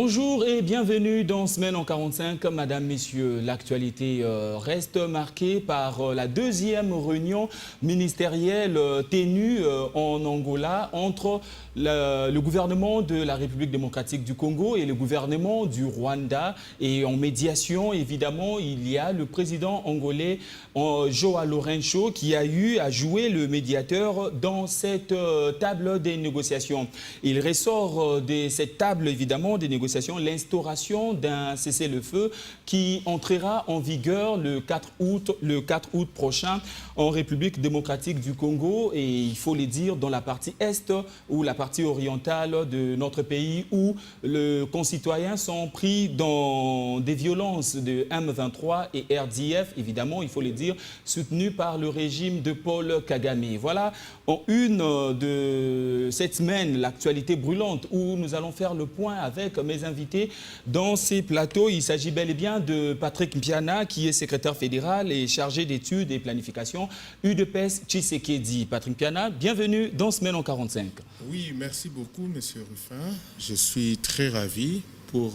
Bonjour et bienvenue dans Semaine en 45. Madame, Messieurs, l'actualité reste marquée par la deuxième réunion ministérielle tenue en Angola entre le gouvernement de la République démocratique du Congo et le gouvernement du Rwanda. Et en médiation, évidemment, il y a le président angolais João Lourenço qui a eu à jouer le médiateur dans cette table des négociations. Il ressort de cette table, évidemment, des négociations, l'instauration d'un cessez-le-feu qui entrera en vigueur le 4 août prochain en République démocratique du Congo. Et il faut le dire, dans la partie est ou la partie orientale de notre pays où les concitoyens sont pris dans des violences de M23 et RDF, évidemment, il faut le dire, soutenus par le régime de Paul Kagame. Voilà en une de cette semaine, l'actualité brûlante où nous allons faire le point avec mes invités dans ces plateaux. Il s'agit bel et bien de Patrick Mpiana, qui est secrétaire fédéral et chargé d'études et planification UDPS Tshisekedi. Patrick Mpiana, bienvenue dans Semaine en 45. Oui, merci beaucoup, M. Ruffin. Je suis très ravi pour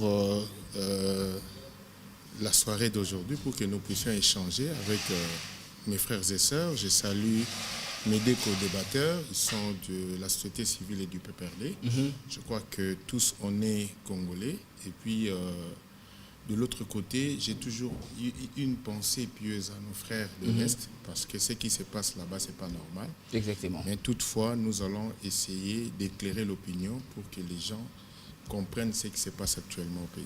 la soirée d'aujourd'hui, pour que nous puissions échanger avec mes frères et sœurs. Je salue mes deux co-débatteurs, ils sont de la société civile et du PPRD. Je crois que tous on est congolais. Et puis, de l'autre côté, j'ai toujours eu une pensée pieuse à nos frères de l'Est, parce que ce qui se passe là-bas, ce n'est pas normal. Exactement. Mais toutefois, nous allons essayer d'éclairer l'opinion pour que les gens comprennent ce qui se passe actuellement au pays.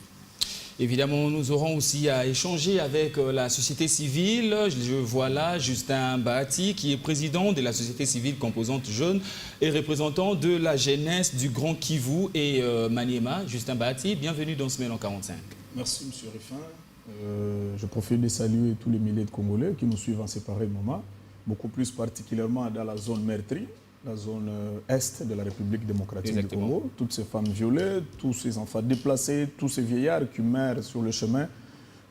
Évidemment, nous aurons aussi à échanger avec la société civile. Je vois là Justin Bahati, qui est président de la société civile composante jeune et représentant de la jeunesse du Grand Kivu et Maniema. Justin Bahati, bienvenue dans Semaine en 45. Merci, M. Ruffin. Je profite de saluer tous les milliers de Congolais qui nous suivent en séparé moments, beaucoup plus particulièrement dans la zone meurtrie, la zone est de la République démocratique du Congo. Toutes ces femmes violées, tous ces enfants déplacés, tous ces vieillards qui meurent sur le chemin.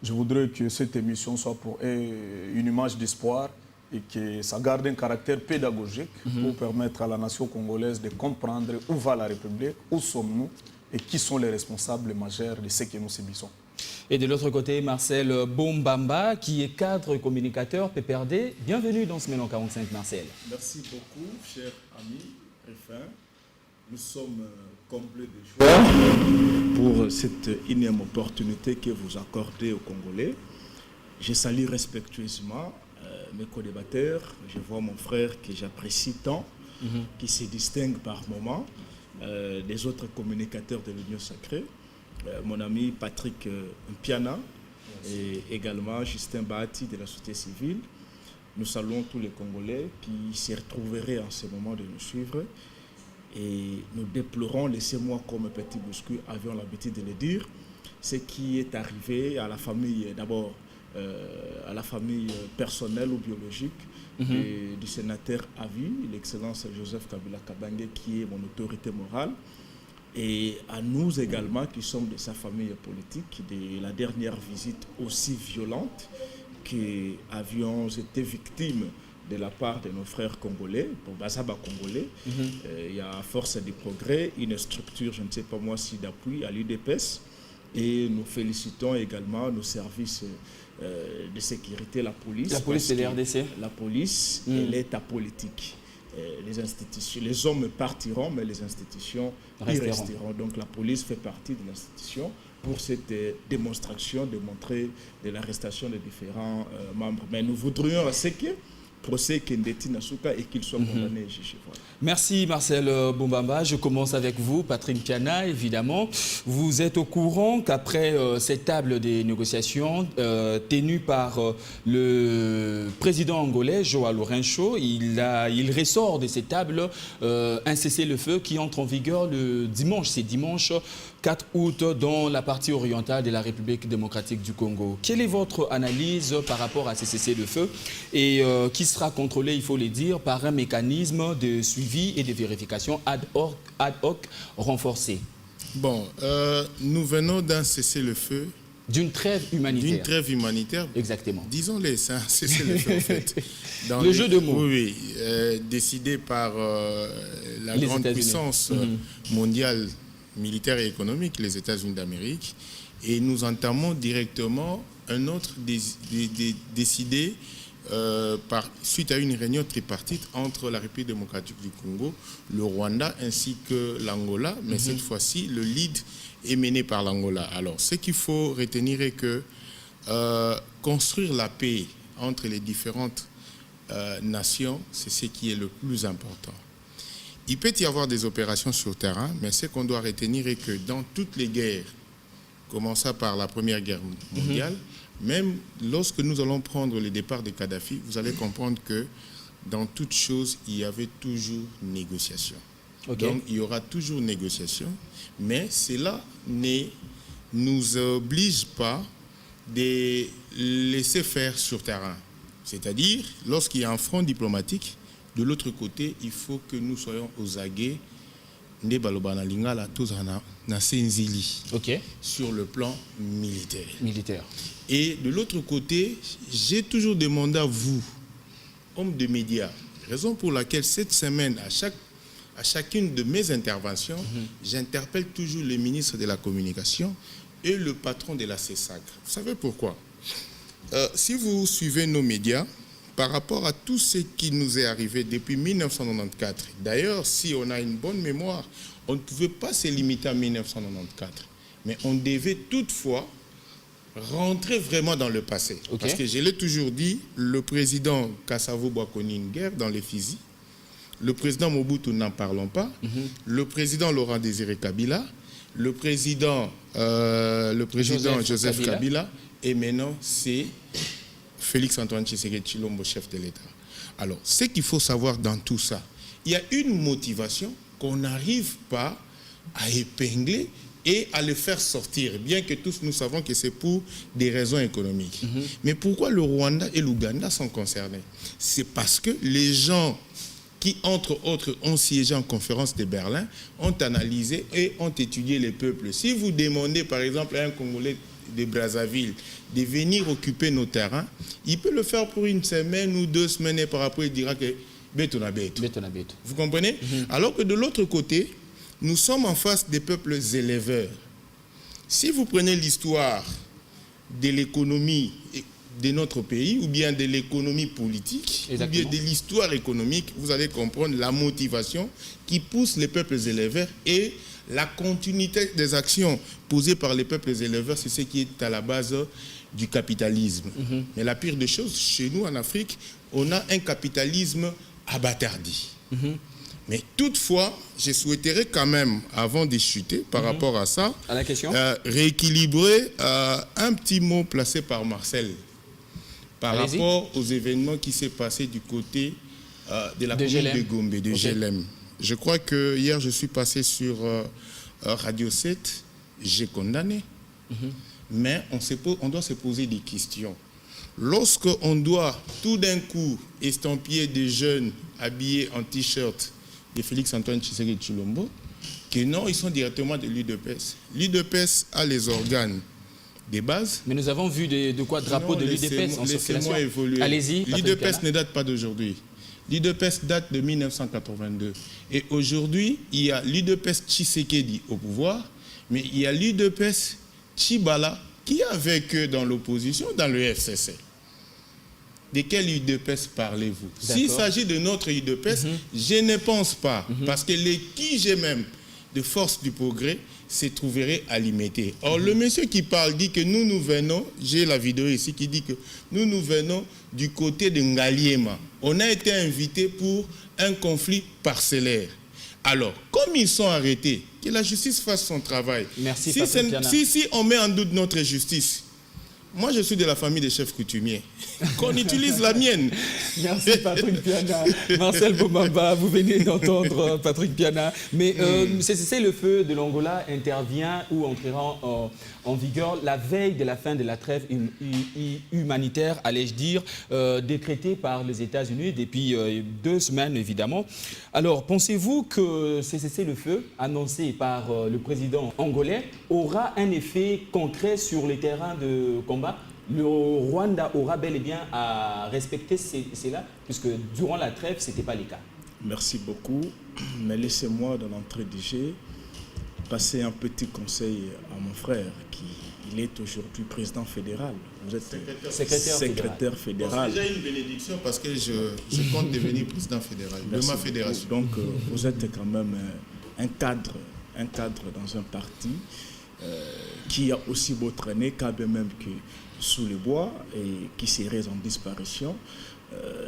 Je voudrais que cette émission soit pour eux une image d'espoir et que ça garde un caractère pédagogique pour permettre à la nation congolaise de comprendre où va la République, où sommes-nous et qui sont les responsables majeurs de ce que nous subissons. Et de l'autre côté, Marcel Bombamba, qui est cadre communicateur PPRD. Bienvenue dans Semaine en 45, Marcel. Merci beaucoup, cher ami Ruffin. Nous sommes comblés de joie pour cette énième opportunité que vous accordez aux Congolais. Je salue respectueusement mes co-débatteurs. Je vois mon frère que j'apprécie tant, qui se distingue par moments des autres communicateurs de l'Union sacrée. Mon ami Patrick Mpiana et également Justin Bahati de la société civile. Nous saluons tous les Congolais qui se retrouveraient en ce moment de nous suivre et nous déplorons, laissez-moi comme Petit Bouscu avions l'habitude de le dire, ce qui est arrivé à la famille, d'abord à la famille personnelle ou biologique du sénateur à vie, l'excellence Joseph Kabila Kabange, qui est mon autorité morale. Et à nous également, qui sommes de sa famille politique, de la dernière visite aussi violente que avions été victimes de la part de nos frères congolais, pour Bazaba congolais. Il y a à Force du Progrès, une structure, je ne sais pas moi si d'appui à l'UDPS. Et nous félicitons également nos services de sécurité, la police. La police et les RDC. La police et l'État politique. Les institutions, les hommes partiront, mais les institutions y resteront. Donc la police fait partie de l'institution pour cette démonstration, de montrer de l'arrestation des différents membres. Mais nous voudrions à ce que procès Kendeti Nasuka et qu'il soit condamné et jugé. Voilà. Merci Marcel Bombamba. Je commence avec vous, Patrick Mpiana, évidemment. Vous êtes au courant qu'après cette table des négociations tenue par le président angolais, João Lourenço, il ressort de cette table un cessez-le-feu qui entre en vigueur le dimanche. C'est dimanche 4 août dans la partie orientale de la République démocratique du Congo. Quelle est votre analyse par rapport à ces cessez-le-feu et qui sera contrôlé, il faut le dire, par un mécanisme de suivi et de vérification ad hoc renforcé? Bon, nous venons d'un cessez-le-feu. D'une trêve humanitaire. D'une trêve humanitaire. Exactement. Disons-le, c'est un cessez-le-feu en fait. Le jeu de mots. Oui, décidé par la grande puissance mondiale militaire et économique, les États-Unis d'Amérique, et nous entamons directement un autre décidé suite à une réunion tripartite entre la République démocratique du Congo, le Rwanda ainsi que l'Angola, mais cette fois-ci, le lead est mené par l'Angola. Alors, ce qu'il faut retenir est que construire la paix entre les différentes nations, c'est ce qui est le plus important. Il peut y avoir des opérations sur le terrain, mais ce qu'on doit retenir est que dans toutes les guerres, commençant par la Première Guerre mondiale, même lorsque nous allons prendre le départ de Kadhafi, vous allez comprendre que dans toute chose, il y avait toujours négociation. Okay. Donc, il y aura toujours négociation, mais cela ne nous oblige pas de laisser faire sur terrain. C'est-à-dire, lorsqu'il y a un front diplomatique, de l'autre côté, il faut que nous soyons aux aguets sur le plan militaire. Et de l'autre côté, j'ai toujours demandé à vous, hommes de médias, raison pour laquelle cette semaine, à chacune de mes interventions, j'interpelle toujours le ministre de la Communication et le patron de la CESAC. Vous savez pourquoi? Si vous suivez nos médias, par rapport à tout ce qui nous est arrivé depuis 1994, d'ailleurs, si on a une bonne mémoire, on ne pouvait pas se limiter à 1994, mais on devait toutefois rentrer vraiment dans le passé. Okay. Parce que je l'ai toujours dit, le président Kassavo Bouakoni guerre dans les fusils, le président Mobutu n'en parlons pas, le président Laurent Désiré Kabila, le président Joseph Kabila, et maintenant c'est Félix Antoine Tshisekedi Tshilombo, chef de l'État. Alors, ce qu'il faut savoir dans tout ça, il y a une motivation qu'on n'arrive pas à épingler et à le faire sortir, bien que tous nous savons que c'est pour des raisons économiques. Mais pourquoi le Rwanda et l'Ouganda sont concernés? C'est parce que les gens qui, entre autres, ont siégé en conférence de Berlin, ont analysé et ont étudié les peuples. Si vous demandez, par exemple, à un Congolais de Brazzaville de venir occuper nos terrains, il peut le faire pour une semaine ou 2 semaines et par après il dira que vous comprenez? Alors que de l'autre côté, nous sommes en face des peuples éleveurs. Si vous prenez l'histoire de l'économie de notre pays ou bien de l'économie politique, ou bien de l'histoire économique, vous allez comprendre la motivation qui pousse les peuples éleveurs et la continuité des actions posées par les peuples éleveurs, c'est ce qui est à la base du capitalisme. Mais la pire des choses, chez nous en Afrique, on a un capitalisme abattardi. Mais toutefois, je souhaiterais quand même, avant de chuter par rapport à ça, à la question, rééquilibrer un petit mot placé par Marcel par rapport aux événements qui s'est passé du côté de la commune de Gombe, de GLM. Je crois que hier, je suis passé sur Radio 7, j'ai condamné. Mais on doit se poser des questions. Lorsqu'on doit tout d'un coup estampiller des jeunes habillés en t-shirt de Félix Antoine Tshisekedi Tshilombo, que non, ils sont directement de l'UDPS. L'UDPS a les organes de base. Mais nous avons vu de quoi drapeau de l'UDPS en circulation. Laissez-moi évoluer. Allez-y. L'UDPS ne date pas d'aujourd'hui. L'UDPS date de 1982. Et aujourd'hui, il y a l'UDPS Tshisekedi au pouvoir, mais il y a l'UDPS Tshibala qui est avec eux dans l'opposition, dans le FCC. De quel UDPS parlez-vous? S'il s'agit de notre UDPS, je ne pense pas, parce que les QG même de Force du Progrès se trouveraient à limiter. Or, le monsieur qui parle dit que nous venons, j'ai la vidéo ici qui dit que nous venons du côté de Ngaliema. On a été invités pour un conflit parcellaire. Alors, comme ils sont arrêtés, que la justice fasse son travail. Merci, si on met en doute notre justice, moi je suis de la famille des chefs coutumiers, qu'on utilise la mienne. Merci Patrick Piana. Marcel Boumamba, vous venez d'entendre Patrick Piana. Mais c'est le feu de l'Angola intervient ou entrera en vigueur la veille de la fin de la trêve humanitaire, allais-je dire, décrétée par les États-Unis depuis 2 semaines, évidemment. Alors, pensez-vous que ce cessez-le-feu annoncé par le président angolais aura un effet concret sur les terrains de combat? Le Rwanda aura bel et bien à respecter cela, puisque durant la trêve, ce n'était pas le cas. Merci beaucoup. Mais laissez-moi, dans l'entrée du jeu, passer un petit conseil à mon frère il est aujourd'hui président fédéral. Vous êtes secrétaire fédéral. J'ai une bénédiction parce que je compte devenir président fédéral de ma fédération. Donc vous êtes quand même un cadre dans un parti qui a aussi beau traîner, quand même que sous les bois et qui serait en disparition.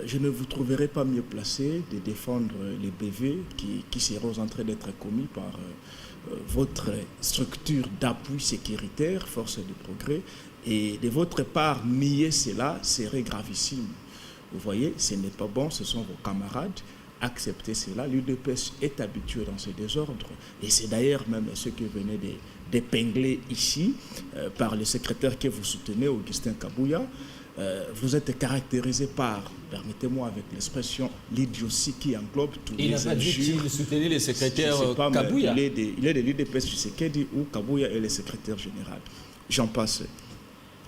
Je ne vous trouverai pas mieux placé de défendre les BV qui seraient en train d'être commis par votre structure d'appui sécuritaire, Force de Progrès, et de votre part, nier cela serait gravissime. Vous voyez, ce n'est pas bon, ce sont vos camarades. Acceptez cela. L'UDPS est habitué dans ce désordre. Et c'est d'ailleurs même ce que venait d'épingler ici par le secrétaire que vous soutenez, Augustin Kabouya. Vous êtes caractérisé par, permettez-moi avec l'expression, l'idiotie qui englobe tous les injures. Il n'a pas dit qu'il soutenait les secrétaires Kabouya. Il est de l'UDPS Tshisekedi où Kabouya est le secrétaire général. J'en passe.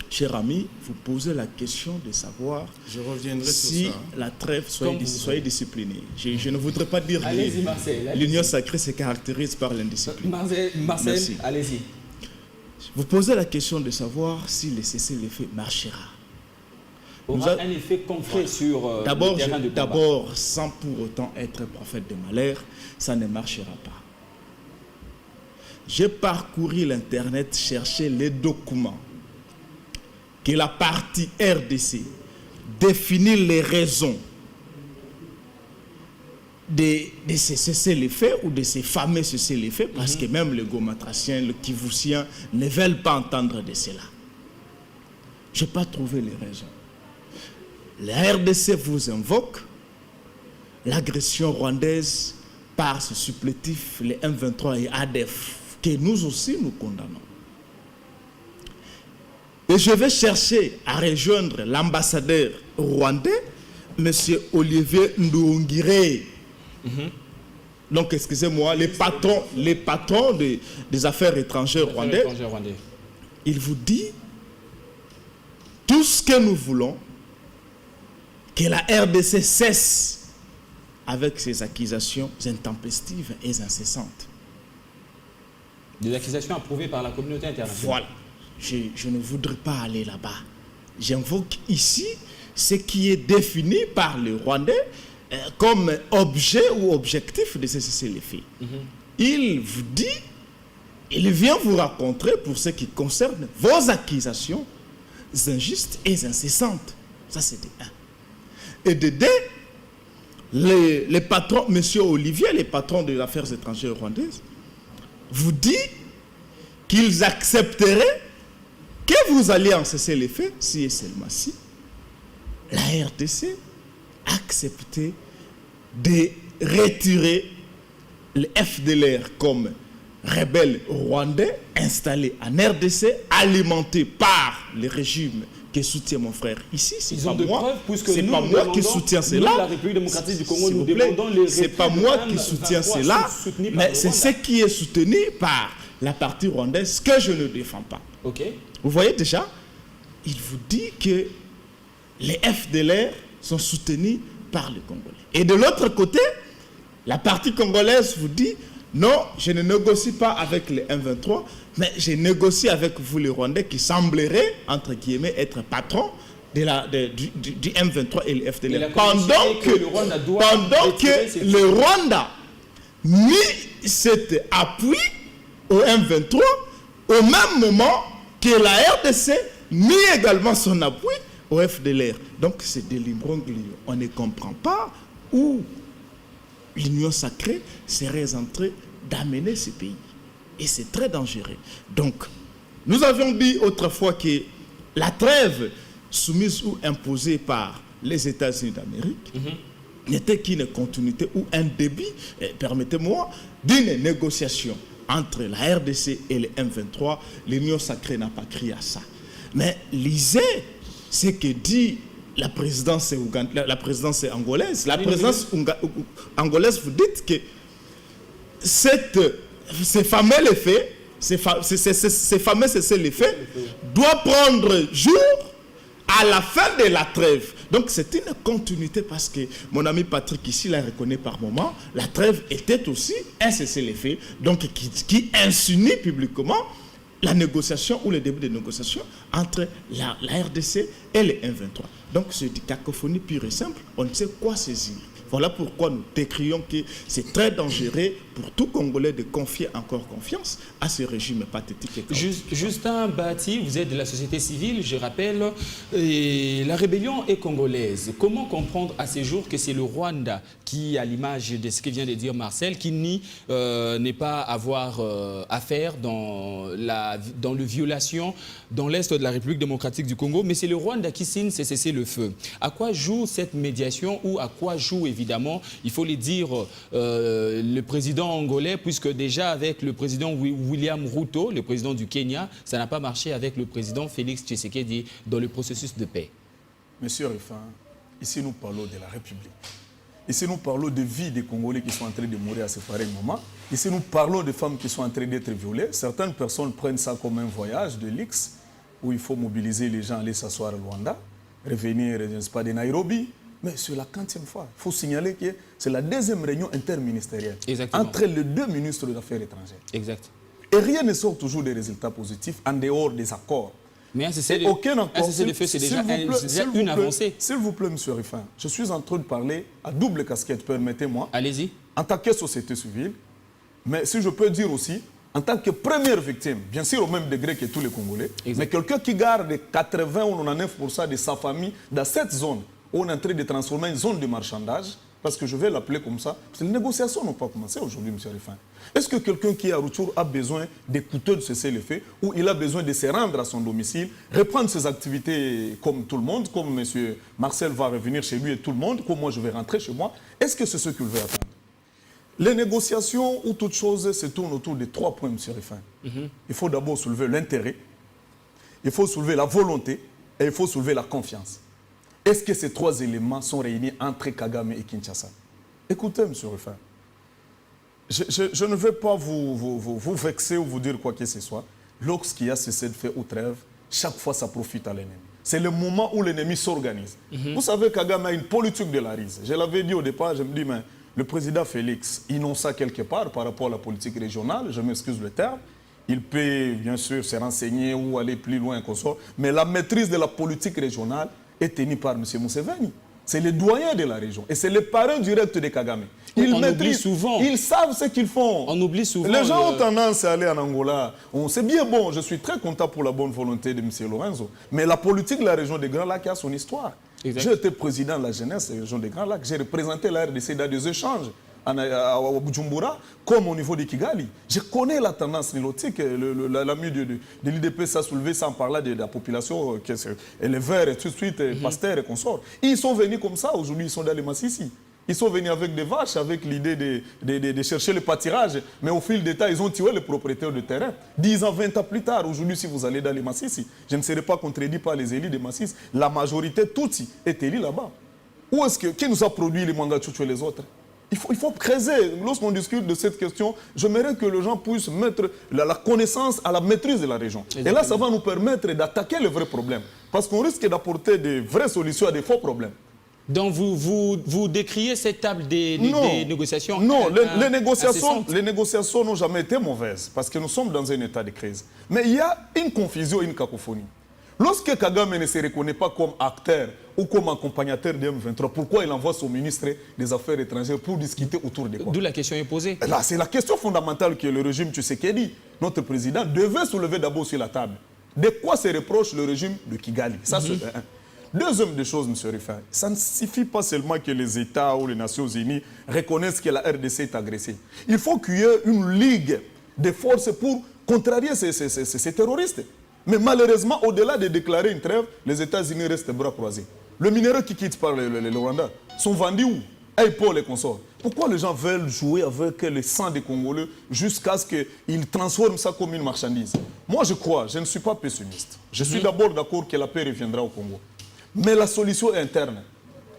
Cher ami, vous posez la question de savoir je reviendrai si sur ça. La trêve, soyez discipliné. Je ne voudrais pas dire que l'union sacrée se caractérise par l'indiscipline. Marcel, allez-y. Vous posez la question de savoir si le cessez-le-feu marchera. Aura un effet concret sur le terrain de combat. D'abord, sans pour autant être prophète de malheur, ça ne marchera pas. J'ai parcouru l'Internet, cherché les documents que la partie RDC définit les raisons de ces cessez-le-feu ou de ces fameux cessez-le-feu, parce que même les Gomatraciens, les Kivussiens ne veulent pas entendre de cela. Je n'ai pas trouvé les raisons. La RDC vous invoque l'agression rwandaise par ce supplétif, les M23 et ADF, que nous aussi nous condamnons. Et je vais chercher à rejoindre l'ambassadeur rwandais, M. Olivier Ndoungiré. Donc, excusez-moi, les patrons des affaires étrangères rwandais. Il vous dit tout ce que nous voulons, que la RDC cesse avec ces accusations intempestives et incessantes. Des accusations approuvées par la communauté internationale. Voilà. Je ne voudrais pas aller là-bas. J'invoque ici ce qui est défini par les Rwandais comme objet ou objectif de ce cessez-le-feu. Il vous dit, il vient vous raconter pour ce qui concerne vos accusations injustes et incessantes. Ça, c'est de 1. Et de 2, les patrons, M. Olivier, les patrons des affaires étrangères rwandaises, vous dit qu'ils accepteraient que vous alliez en cesser les faits si et seulement si la RDC acceptait de retirer le FDLR comme rebelle rwandais installé en RDC, alimenté par le régime qui soutient mon frère ici. C'est pas moi, c'est pas moi qui soutiens cela. La République démocratique du Congo, nous demandons les c'est pas moi qui soutiens cela, mais c'est ce qui est soutenu par la partie rwandaise que je ne défends pas. Okay. Vous voyez déjà, il vous dit que les FDLR sont soutenus par les Congolais. Et de l'autre côté, la partie congolaise vous dit non, je ne négocie pas avec les M23, mais je négocie avec vous les Rwandais qui sembleraient, entre guillemets, être patrons du M23 et le FDLR. Pendant que le Rwanda mit cet appui au M23 au même moment que la RDC mit également son appui au FDLR. Donc c'est de l'imbroglio. On ne comprend pas où l'union sacrée serait en train d'amener ce pays. Et c'est très dangereux. Donc, nous avions dit autrefois que la trêve soumise ou imposée par les États-Unis d'Amérique n'était qu'une continuité ou un début, permettez-moi, d'une négociation entre la RDC et le M23. L'union sacrée n'a pas crié à ça. Mais lisez ce que dit la présidence angolaise. La présidence angolaise, vous dites que ces fameux effets, ces fameux cessez-le-feu doit prendre jour à la fin de la trêve. Donc c'est une continuité parce que mon ami Patrick ici la reconnaît par moment, la trêve était aussi un cessez-le-feu, donc qui insinue publiquement la négociation ou le début de négociation entre la RDC et les M23. Donc c'est une cacophonie pure et simple, on ne sait quoi saisir. Voilà pourquoi nous décrions que c'est très dangereux pour tout Congolais de confier encore confiance à ce régime pathétique. Justin Bati, vous êtes de la société civile, je rappelle, et la rébellion est congolaise. Comment comprendre à ces jours que c'est le Rwanda qui, à l'image de ce que vient de dire Marcel, qui nie n'est pas avoir affaire dans le violation dans l'Est de la République démocratique du Congo, mais c'est le Rwanda qui signe ces cessez-le-feu. À quoi joue cette médiation ou à quoi joue évidemment, il faut le dire, le président angolais, puisque déjà avec le président William Ruto, le président du Kenya, ça n'a pas marché avec le président Félix Tshisekedi dans le processus de paix. Monsieur Rifin, ici nous parlons de la République. Ici nous parlons de vies des Congolais qui sont en train de mourir à ce pareil moment. Ici nous parlons de femmes qui sont en train d'être violées. Certaines personnes prennent ça comme un voyage de l'X, où il faut mobiliser les gens, aller s'asseoir à Rwanda, revenir, je ne sais pas, de Nairobi. Mais c'est la 40e fois. Il faut signaler que c'est la deuxième réunion interministérielle entre les deux ministres des Affaires étrangères. Exact. Et rien ne sort toujours des résultats positifs en dehors des accords. Mais un cessez-le-feu, c'est déjà une avancée. S'il vous plaît, M. Rifin, je suis en train de parler à double casquette, permettez-moi. Allez-y. En tant que société civile, mais si je peux dire aussi, en tant que première victime, bien sûr au même degré que tous les Congolais, mais quelqu'un qui garde 80 ou 99% de sa famille dans cette zone, où on est en train de transformer une zone de marchandage, parce que je vais l'appeler comme ça, parce que les négociations n'ont pas commencé aujourd'hui, M. Rifin. Est-ce que quelqu'un qui est à retour a besoin d'écouter de cesser les faits, ou il a besoin de se rendre à son domicile, reprendre ses activités comme tout le monde, comme M. Marcel va revenir chez lui et tout le monde, comme moi je vais rentrer chez moi? Est-ce que c'est ce qu'il veut attendre? Les négociations ou toute chose se tournent autour de 3 points, M. Rifin. Il faut d'abord soulever l'intérêt, il faut soulever la volonté et il faut soulever la confiance. Est-ce que ces 3 éléments sont réunis entre Kagame et Kinshasa? Écoutez, M. Rifin, je ne vais pas vous vexer ou vous dire quoi que ce soit. Lorsqu'il y a cessé de faire ou trêve, chaque fois ça profite à l'ennemi. C'est le moment où l'ennemi s'organise. Vous savez, Kagame a une politique de la rise. Je l'avais dit au départ, je me dis, mais le président Félix, il n'ont ça quelque part par rapport à la politique régionale, je m'excuse le terme. Il peut bien sûr se renseigner ou aller plus loin qu'on sort, mais la maîtrise de la politique régionale est tenue par M. Museveni. C'est le doyen de la région et c'est le parrain direct de Kagame. Ils maîtrisent souvent. Ils savent ce qu'ils font. On oublie souvent. Les gens ont tendance à aller en Angola. C'est bien bon, je suis très content pour la bonne volonté de M. Lorenzo. Mais la politique de la région des Grands Lacs a son histoire. J'ai été président de la jeunesse de la région des Grands Lacs. J'ai représenté la RDC dans des échanges à Bujumbura, comme au niveau de Kigali. Je connais la tendance nilotique. L'ami de l'IDP s'est soulevé sans parler de la population, les Verts et tout de suite, Pasteur et consorts. Ils sont venus comme ça, aujourd'hui ils sont dans les Massissi. Ils sont venus avec des vaches, avec l'idée de chercher le pâturage. Mais au fil des temps, ils ont tué les propriétaires de terrain. 10 ans, 20 ans plus tard, aujourd'hui, si vous allez dans les Massissi, je ne serai pas contredit par les élus des Massissi. La majorité, Tutsi, est élue là-bas. Où est-ce que, qui nous a produit les Mangachuchu et les autres? Il faut creuser. Lorsqu'on discute de cette question, j'aimerais que les gens puissent mettre la connaissance à la maîtrise de la région. Exactement. Et là, ça va nous permettre d'attaquer les vrais problèmes. Parce qu'on risque d'apporter des vraies solutions à des faux problèmes. Donc vous décriez cette table des négociations? Non, les négociations n'ont jamais été mauvaises, parce que nous sommes dans un état de crise. Mais il y a une confusion, une cacophonie. Lorsque Kagame ne se reconnaît pas comme acteur ou comme accompagnateur de M23, pourquoi il envoie son ministre des Affaires étrangères pour discuter autour de quoi? D'où la question est posée. Là, c'est la question fondamentale que le régime Tshisekedi, notre président, devait soulever d'abord sur la table. De quoi se reproche le régime de Kigali? Ça, c'est un. Deuxième des choses, M. Rifin, ça ne suffit pas seulement que les États ou les Nations Unies reconnaissent que la RDC est agressée. Il faut qu'il y ait une ligue de forces pour contrarier ces terroristes. Mais malheureusement, au-delà de déclarer une trêve, les États-Unis restent bras croisés. Le minerai qui quitte par le Rwanda sont vendus où? À Paul et consorts. Pourquoi les gens veulent jouer avec le sang des Congolais jusqu'à ce qu'ils transforment ça comme une marchandise? Moi, je ne suis pas pessimiste. Je suis d'abord d'accord que la paix reviendra au Congo. Mais la solution est interne.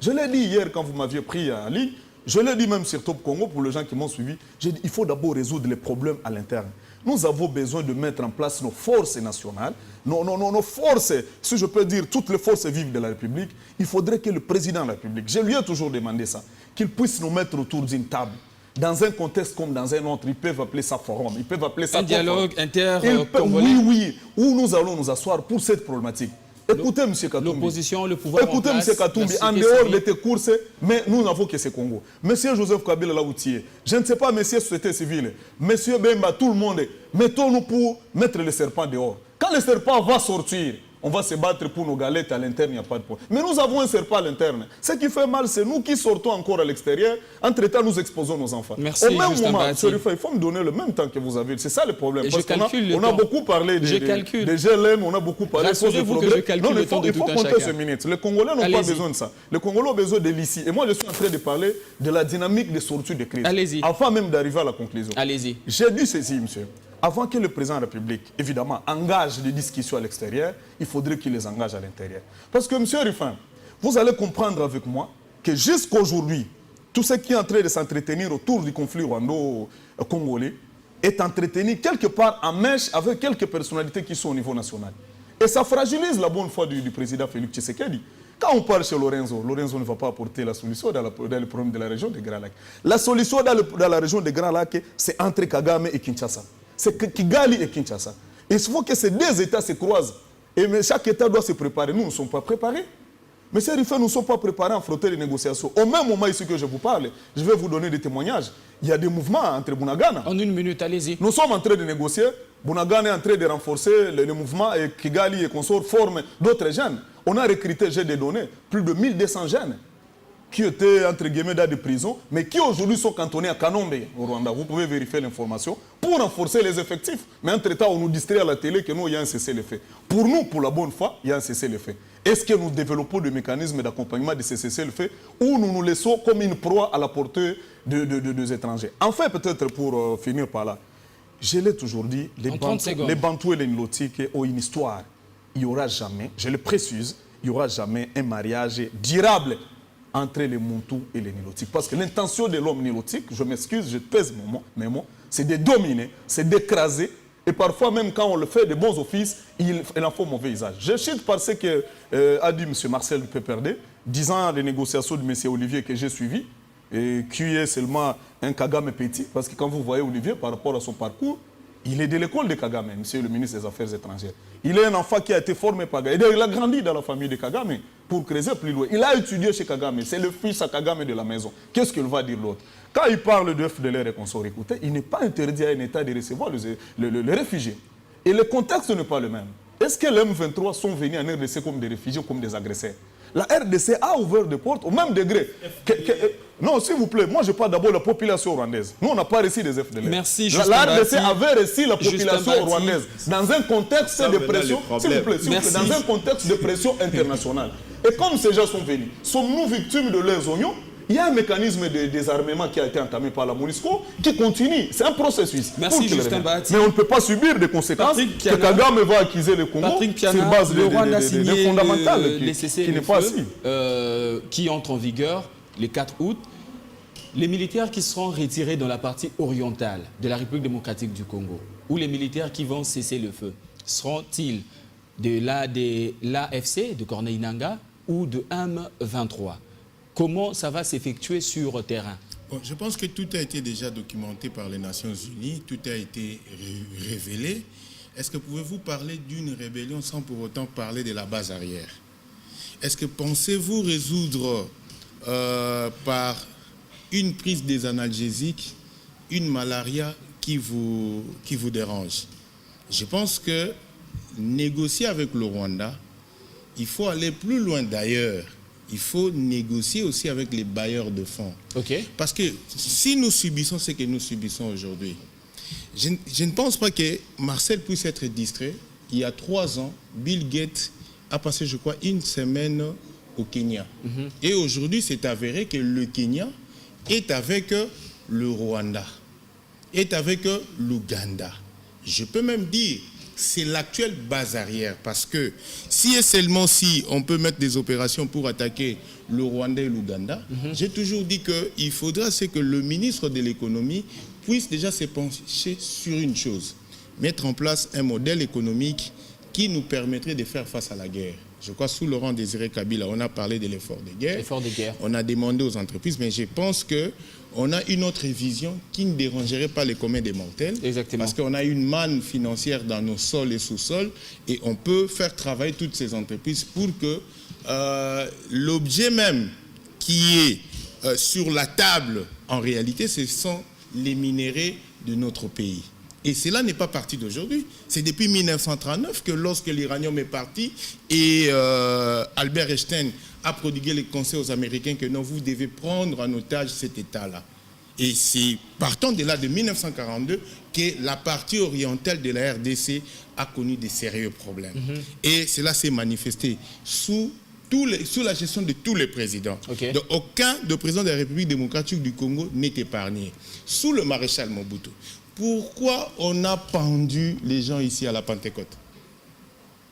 Je l'ai dit hier quand vous m'aviez pris en ligne, je l'ai dit même sur Top Congo pour les gens qui m'ont suivi, j'ai dit il faut d'abord résoudre les problèmes à l'interne. Nous avons besoin de mettre en place nos forces nationales, nos forces, si je peux dire, toutes les forces vives de la République. Il faudrait que le président de la République, je lui ai toujours demandé ça, qu'il puisse nous mettre autour d'une table. Dans un contexte comme dans un autre, ils peuvent appeler ça forum, ils peuvent appeler ça... Un dialogue inter-congolais. Oui, où nous allons nous asseoir pour cette problématique. Écoutez, M. Katumbi. L'opposition, le pouvoir Écoutez, M. Katumbi, en dehors de tes courses, mais nous n'avons que ce Congo. M. Joseph Kabila Laoutier, je ne sais pas, M. Société civile, M. Bemba, tout le monde, mettons-nous pour mettre le serpent dehors. Quand le serpent va sortir, on va se battre pour nos galettes à l'interne, il n'y a pas de point. Mais nous avons un serpent à l'interne. Ce qui fait mal, c'est nous qui sortons encore à l'extérieur. Entre-temps, nous exposons nos enfants. Merci, au même Justin moment, Bahati. il faut me donner le même temps que vous avez. C'est ça le problème. Et parce qu'on a beaucoup parlé des GLM, on a beaucoup parlé Rassurez-vous que je calcule le temps de tout un chacun. Il faut compter ce minute. Les Congolais n'ont pas besoin de ça. Les Congolais ont besoin de l'ici. Et moi, je suis en train de parler de la dynamique de sortie de crise. Allez-y. Avant même d'arriver à la conclusion. Allez-y. J'ai dit ceci, monsieur. Avant que le président de la République, évidemment, engage des discussions à l'extérieur, il faudrait qu'il les engage à l'intérieur. Parce que, monsieur Rufin, vous allez comprendre avec moi que jusqu'à aujourd'hui, tout ce qui est en train de s'entretenir autour du conflit rwando-congolais est entretenu quelque part en mèche avec quelques personnalités qui sont au niveau national. Et ça fragilise la bonne foi du président Félix Tshisekedi. Quand on parle chez Lorenzo, Lorenzo ne va pas apporter la solution dans le problème de la région des Grands Lacs. La solution dans la région des Grands Lacs, c'est entre Kagame et Kinshasa. C'est Kigali et Kinshasa. Et il faut que ces deux États se croisent. Et chaque État doit se préparer. Nous ne sommes pas préparés. Monsieur Riffa, nous ne sommes pas préparés à affronter les négociations. Au même moment ici que je vous parle, je vais vous donner des témoignages. Il y a des mouvements entre Bunagana. En une minute, allez-y. Nous sommes en train de négocier. Bunagana est en train de renforcer le mouvement et Kigali et consorts forment d'autres jeunes. On a recruté, j'ai des données, plus de 1200 jeunes qui étaient, entre guillemets, dans des prisons, mais qui aujourd'hui sont cantonnés à Kanombe, au Rwanda. Vous pouvez vérifier l'information, pour renforcer les effectifs. Mais entre-temps, on nous distrait à la télé que nous, il y a un cessez-le-feu. Pour nous, pour la bonne foi, il y a un cessez-le-feu. Est-ce que nous développons des mécanismes d'accompagnement de ces cessez-le-feu ou nous nous laissons comme une proie à la portée des étrangers? Enfin, peut-être pour finir par là, je l'ai toujours dit, les Bantous et les Nilotiques ont une histoire. Il n'y aura jamais, je le précise, il n'y aura jamais un mariage durable entre les Montous et les Nilotiques. Parce que l'intention de l'homme nilotique, je m'excuse, je pèse mes mots, c'est de dominer, c'est d'écraser. Et parfois, même quand on le fait de bons offices, il en faut mauvais usage. Je cite parce que a dit M. Marcel Peperde, disant les négociations de M. Olivier que j'ai suivies, et qui est seulement un Kagame petit, parce que quand vous voyez Olivier par rapport à son parcours, il est de l'école de Kagame, monsieur le ministre des Affaires étrangères. Il est un enfant qui a été formé par Kagame. Il a grandi dans la famille de Kagame pour creuser plus loin. Il a étudié chez Kagame. C'est le fils à Kagame de la maison. Qu'est-ce qu'il va dire l'autre? Quand il parle de FDLR et consort, écoutez, il n'est pas interdit à un État de recevoir les réfugiés. Et le contexte n'est pas le même. Est-ce que les M23 sont venus en RDC comme des réfugiés, comme des agresseurs? La RDC a ouvert des portes au même degré. Non, s'il vous plaît, moi je parle d'abord de la population rwandaise. Nous, on n'a pas reçu des FDLR. Merci, la RDC avait reçu la population rwandaise dans un contexte de pression, s'il vous plaît, dans un contexte de pression internationale. Et comme ces gens sont venus, sommes-nous victimes de leurs oignons? Il y a un mécanisme de désarmement qui a été entamé par la MONUSCO qui continue. C'est un processus. Merci, Justin Bahati. Mais on ne peut pas subir des conséquences que Kagame va accuser le Congo sur base le Rwanda a signé fondamentales qui n'est pas assis. Qui entre en vigueur le 4 août. Les militaires qui seront retirés dans la partie orientale de la République démocratique du Congo, ou les militaires qui vont cesser le feu, seront-ils de l'AFC, de Corneille Nangaa, ou de M23? Comment ça va s'effectuer sur terrain? Bon, je pense que tout a été déjà documenté par les Nations Unies, tout a été révélé. Est-ce que pouvez-vous parler d'une rébellion sans pour autant parler de la base arrière? Est-ce que pensez-vous résoudre par une prise des analgésiques une malaria qui vous dérange? Je pense que négocier avec le Rwanda, il faut aller plus loin d'ailleurs. Il faut négocier aussi avec les bailleurs de fonds. Okay. Parce que si nous subissons ce que nous subissons aujourd'hui, je ne pense pas que Marcel puisse être distrait. Il y a 3 ans, Bill Gates a passé, je crois, 1 semaine au Kenya. Et aujourd'hui, c'est avéré que le Kenya est avec le Rwanda, est avec l'Ouganda. Je peux même dire c'est l'actuelle base arrière, parce que si et seulement si on peut mettre des opérations pour attaquer le Rwanda et l'Ouganda, j'ai toujours dit qu'il faudra que le ministre de l'économie puisse déjà se pencher sur une chose. mettre en place un modèle économique qui nous permettrait de faire face à la guerre. Je crois sous Laurent Désiré Kabila, on a parlé de l'effort de guerre. L'effort de guerre. On a demandé aux entreprises, mais je pense qu'on a une autre vision qui ne dérangerait pas les communs des mortels. Exactement. Parce qu'on a une manne financière dans nos sols et sous-sols et on peut faire travailler toutes ces entreprises pour que l'objet même qui est sur la table, en réalité, ce sont les minéraux de notre pays. Et cela n'est pas parti d'aujourd'hui. C'est depuis 1939 que lorsque l'uranium est parti et Albert Einstein a prodigué les conseils aux Américains que non, vous devez prendre en otage cet État-là. Et c'est partant de là, de 1942, que la partie orientale de la RDC a connu de sérieux problèmes. Et cela s'est manifesté sous la gestion de tous les présidents. Okay. Donc, aucun de président de la République démocratique du Congo n'est épargné. Sous le maréchal Mobutu. Pourquoi on a pendu les gens ici à la Pentecôte?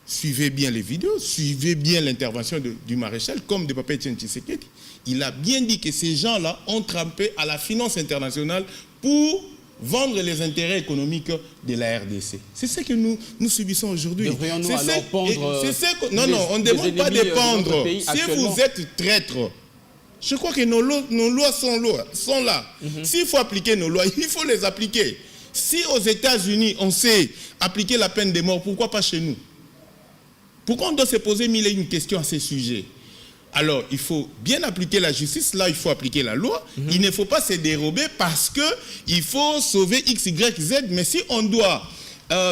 Suivez bien les vidéos, suivez bien l'intervention du maréchal, comme de Papa Etienne Tshisekedi. Il a bien dit que ces gens-là ont trempé à la finance internationale pour vendre les intérêts économiques de la RDC. C'est ce que nous subissons aujourd'hui. Devrions-nous alors pendre non, on ne demande pas de pendre. Si vous êtes traître, je crois que nos lois sont là. S'il faut appliquer nos lois, il faut les appliquer. Si aux États-Unis, on sait appliquer la peine de mort, pourquoi pas chez nous? Pourquoi on doit se poser mille et une questions à ces sujets? Alors, il faut bien appliquer la justice. Là, il faut appliquer la loi. Il ne faut pas se dérober parce qu'il faut sauver X, Y, Z. Mais si on doit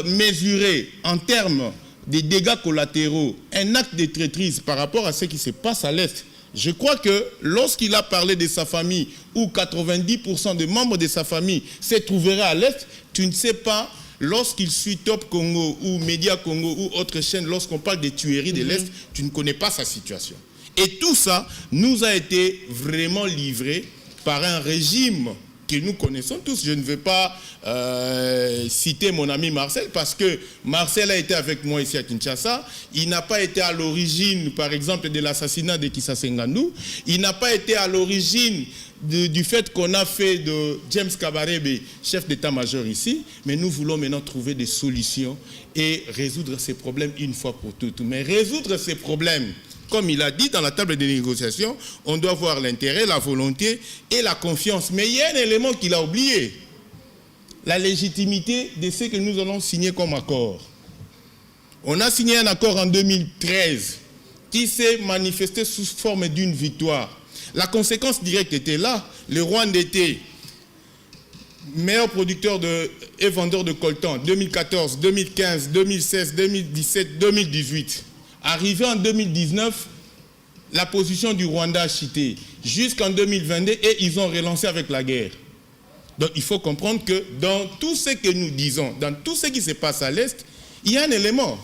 mesurer en termes des dégâts collatéraux un acte de traîtrise par rapport à ce qui se passe à l'Est, je crois que lorsqu'il a parlé de sa famille, où 90% des membres de sa famille se trouveraient à l'Est, tu ne sais pas, lorsqu'il suit Top Congo ou Média Congo ou autre chaîne, lorsqu'on parle des tueries de l'Est, tu ne connais pas sa situation. Et tout ça nous a été vraiment livré par un régime que nous connaissons tous. Je ne veux pas citer mon ami Marcel, parce que Marcel a été avec moi ici à Kinshasa. Il n'a pas été à l'origine, par exemple, de l'assassinat de Kissa Sengandou. Il n'a pas été à l'origine du fait qu'on a fait de James Kabarebe, chef d'état-major ici. Mais nous voulons maintenant trouver des solutions et résoudre ces problèmes une fois pour toutes. Mais résoudre ces problèmes, comme il a dit dans la table des négociations, on doit voir l'intérêt, la volonté et la confiance. Mais il y a un élément qu'il a oublié. La légitimité de ce que nous allons signer comme accord. On a signé un accord en 2013 qui s'est manifesté sous forme d'une victoire. La conséquence directe était là. Le Rwanda était meilleur producteur et vendeur de coltan 2014, 2015, 2016, 2017, 2018. Arrivé en 2019, la position du Rwanda a chuté jusqu'en 2022 et ils ont relancé avec la guerre. Donc il faut comprendre que dans tout ce que nous disons, dans tout ce qui se passe à l'Est, il y a un élément.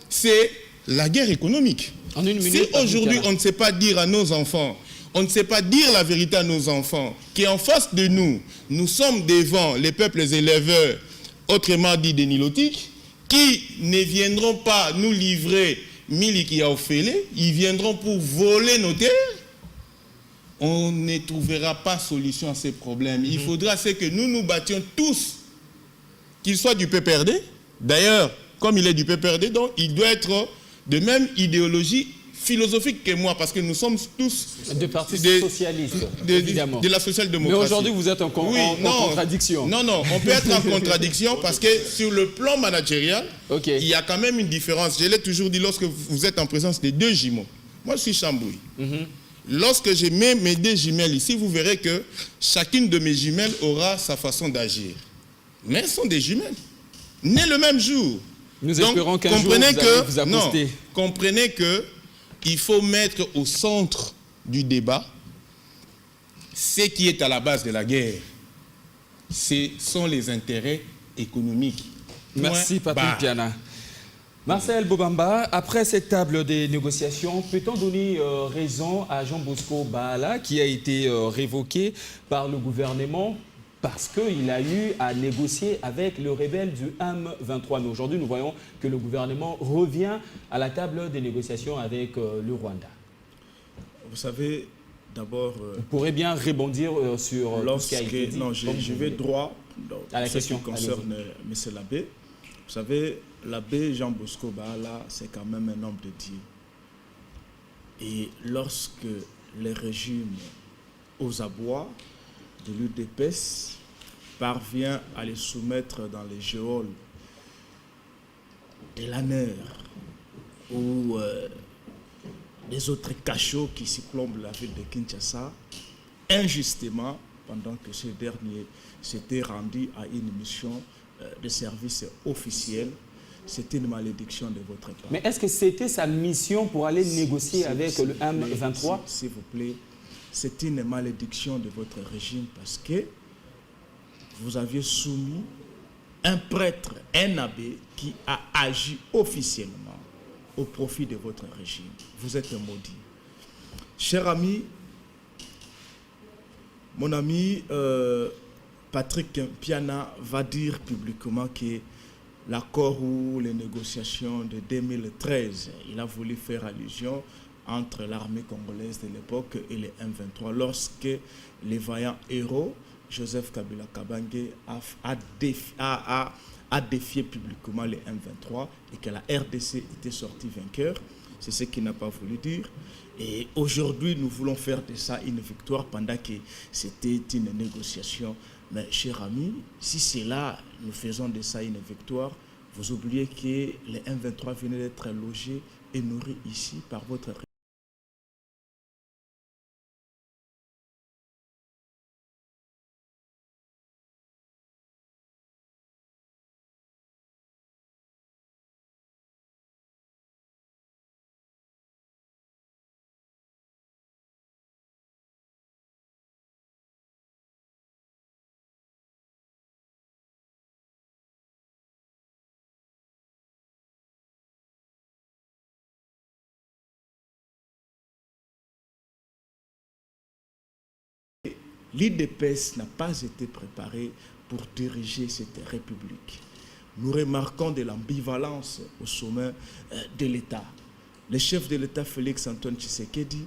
C'est la guerre économique. En une minute, si aujourd'hui on ne sait pas dire à nos enfants, on ne sait pas dire la vérité à nos enfants, qu'en face de nous, nous sommes devant les peuples éleveurs, autrement dit des nilotiques, qui ne viendront pas nous livrer Miliki Aofele, ils viendront pour voler nos terres, on ne trouvera pas solution à ces problèmes. Il faudra que nous nous battions tous, qu'il soit du PPRD. D'ailleurs, comme il est du PPRD, donc il doit être de même idéologie philosophique que moi, parce que nous sommes tous de partis socialistes, évidemment. De la social-démocratie. Mais aujourd'hui, vous êtes en contradiction. Non, on peut être en contradiction parce que sur le plan managérial, il y a quand même une différence. Je l'ai toujours dit, lorsque vous êtes en présence des deux jumeaux. Moi, je suis Chambouille. Lorsque je mets mes deux jumelles ici, vous verrez que chacune de mes jumelles aura sa façon d'agir. Mais elles sont des jumelles, nées le même jour. Nous espérons qu'un jour, vous allez vous accoster. Comprenez que il faut mettre au centre du débat ce qui est à la base de la guerre. Ce sont les intérêts économiques. Merci Patrick Piana. Marcel Bobamba, après cette table des négociations, peut-on donner raison à Jean Bosco Baala qui a été révoqué par le gouvernement parce qu'il a eu à négocier avec le rebelle du M23. Mais aujourd'hui, nous voyons que le gouvernement revient à la table des négociations avec le Rwanda. Vous savez, d'abord... Vous pourrez bien rebondir sur ce qui a été dit. Non, je vais droit à la question qui concerne M. l'abbé, vous savez, l'abbé Jean Bosco Baala, c'est quand même un homme de Dieu. Et lorsque les régimes aux abois de l'UDPS parvient à les soumettre dans les geôles de l'ANER ou des autres cachots qui surplombent la ville de Kinshasa, injustement, pendant que ce dernier s'était rendu à une mission de service officiel, c'était une malédiction de votre part. Mais est-ce que c'était sa mission pour aller négocier avec le M23? S'il vous plaît, c'est une malédiction de votre régime parce que vous aviez soumis un prêtre, un abbé qui a agi officiellement au profit de votre régime. Vous êtes un maudit. Cher ami, mon ami Patrick Piana va dire publiquement que l'accord ou les négociations de 2013, il a voulu faire allusion entre l'armée congolaise de l'époque et les M23 lorsque les vaillants héros Joseph Kabila Kabange a défié publiquement les M23 et que la RDC était sortie vainqueur. C'est ce qu'il n'a pas voulu dire. Et aujourd'hui, nous voulons faire de ça une victoire pendant que c'était une négociation. Mais cher ami, si c'est là, nous faisons de ça une victoire, vous oubliez que les M23 venaient d'être logés et nourris ici par votre régime. L'IDPS n'a pas été préparé pour diriger cette république. Nous remarquons de l'ambivalence au sommet de l'État. Le chef de l'État, Félix Antoine Tshisekedi,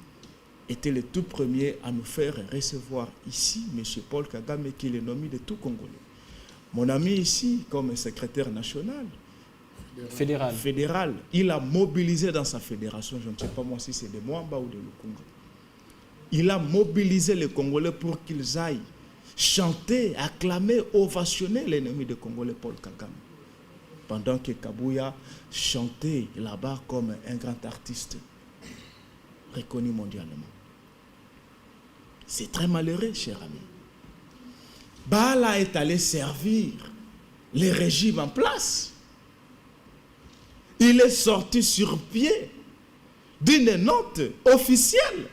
était le tout premier à nous faire recevoir ici M. Paul Kagame, qui est le nommé de tout Congolais. Mon ami ici, comme secrétaire national, fédéral, il a mobilisé dans sa fédération, je ne sais pas moi si c'est de Mwamba ou de Lukunga, il a mobilisé les Congolais pour qu'ils aillent chanter, acclamer, ovationner l'ennemi des Congolais, Paul Kagame. Pendant que Kabouya chantait là-bas comme un grand artiste reconnu mondialement. C'est très malheureux, cher ami. Baala est allé servir les régimes en place. Il est sorti sur pied d'une note officielle.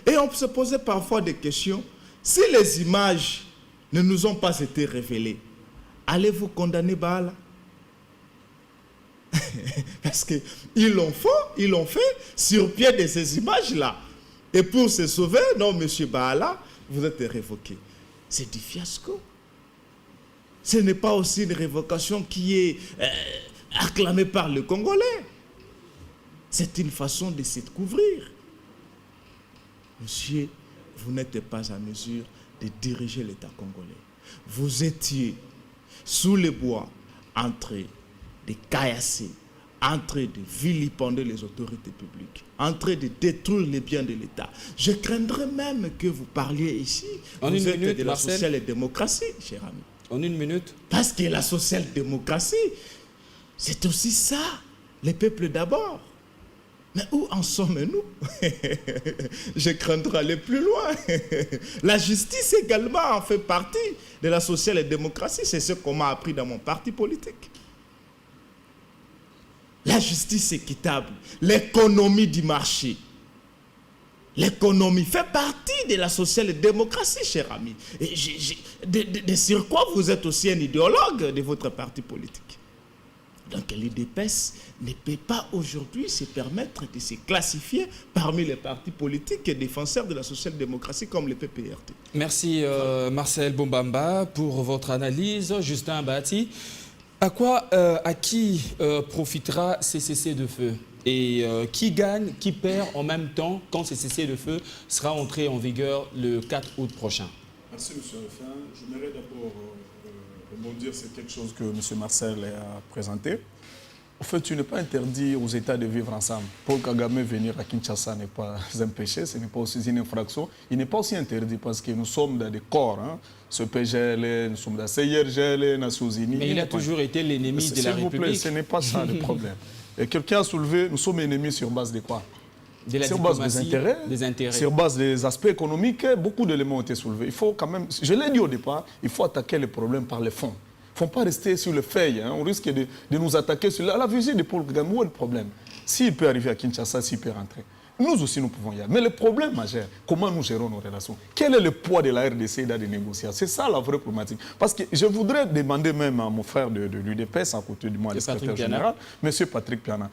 Et on se posait parfois des questions. Si les images ne nous ont pas été révélées, allez-vous condamner Baala? Parce qu'ils l'ont fait sur pied de ces images-là. Et pour se sauver, non, monsieur Baala, vous êtes révoqué. C'est du fiasco. Ce n'est pas aussi une révocation qui est acclamée par le Congolais. C'est une façon de se couvrir. Monsieur, vous n'êtes pas à mesure de diriger l'État congolais. Vous étiez sous les bois, en train de caillasser, en train de vilipender les autorités publiques, en train de détruire les biens de l'État. Je craindrais même que vous parliez ici. Vous êtes de la social-démocratie, cher ami. En une minute. Parce que la social-démocratie, c'est aussi ça, les peuples d'abord. Mais où en sommes-nous? Je craindrais aller plus loin. La justice également en fait partie de la social-démocratie. C'est ce qu'on m'a appris dans mon parti politique. La justice équitable, l'économie du marché. L'économie fait partie de la social-démocratie, cher ami. Et de sur quoi vous êtes aussi un idéologue de votre parti politique. Donc l'IDPS ne peut pas aujourd'hui se permettre de se classifier parmi les partis politiques et défenseurs de la social-démocratie comme le PPRD. Merci Marcel Bombamba pour votre analyse. Justin Bahati, à qui profitera ces cessez-le-feu? Et qui gagne, qui perd en même temps quand ce cessez-le-feu sera entré en vigueur le 4 août prochain? Merci, M. Ruffin. J'aimerais d'abord rebondir sur quelque chose que M. Marcel a présenté. En fait, il n'est pas interdit aux États de vivre ensemble. Paul Kagame venir à Kinshasa n'est pas un péché, ce n'est pas aussi une infraction. Il n'est pas aussi interdit parce que nous sommes dans des corps. Hein. Ce PGL, nous sommes dans CIRGL, Nations Unies. Mais il a toujours été l'ennemi de la République. S'il vous plaît, ce n'est pas ça le problème. Et quelqu'un a soulevé, nous sommes ennemis sur base de quoi? De la sur base des intérêts, sur base des aspects économiques, beaucoup d'éléments ont été soulevés. Il faut quand même, je l'ai dit au départ, il faut attaquer les problèmes par les fonds. Il ne faut pas rester sur le feuille. Hein. On risque de nous attaquer sur la visite de Paul Kagame. Où est le problème? S'il peut arriver à Kinshasa, s'il peut rentrer. Nous aussi, nous pouvons y aller. Mais le problème majeur, comment nous gérons nos relations? Quel est le poids de la RDC dans les négociations? C'est ça la vraie problématique. Parce que je voudrais demander même à mon frère de l'UDPS, à côté de moi, le secrétaire général, M. Patrick Piana,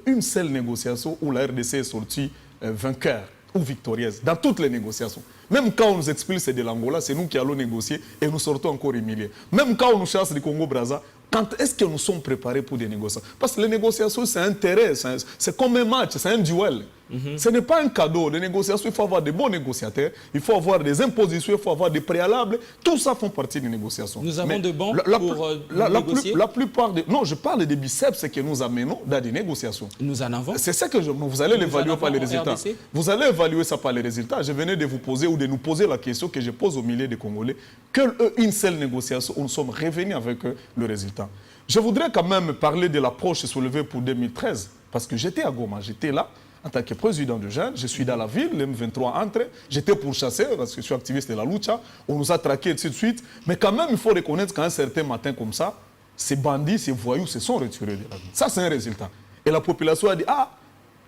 une seule négociation où la RDC est sortie vainqueur ou victorieuse dans toutes les négociations. Même quand on nous explique c'est de l'Angola, c'est nous qui allons négocier et nous sortons encore humiliés. Même quand on nous chasse du Congo-Brazza, quand est-ce que nous sommes préparés pour des négociations? Parce que les négociations, c'est un terrain, c'est comme un match, c'est un duel. Ce n'est pas un cadeau. Les négociations, il faut avoir des bons négociateurs, il faut avoir des impositions, il faut avoir des préalables. Tout ça font partie des négociations. Nous avons de bons pour négocier. La plupart des... Non, je parle des biceps que nous amenons dans des négociations. Nous en avons. C'est ça que vous allez l'évaluer par les résultats. Vous allez évaluer ça par les résultats. Je venais de vous poser ou de nous poser la question que je pose aux milliers de Congolais. Qu'une seule négociation, où nous sommes revenus avec le résultat. Je voudrais quand même parler de l'approche soulevée pour 2013, parce que j'étais à Goma, j'étais là en tant que président de jeunes, je suis dans la ville, le M23 entre, j'étais pourchassé parce que je suis activiste de la lucha, on nous a traqués et ainsi de suite, mais quand même il faut reconnaître qu'un certain matin comme ça, ces bandits, ces voyous se sont retirés de la ville. Ça c'est un résultat. Et la population a dit, ah,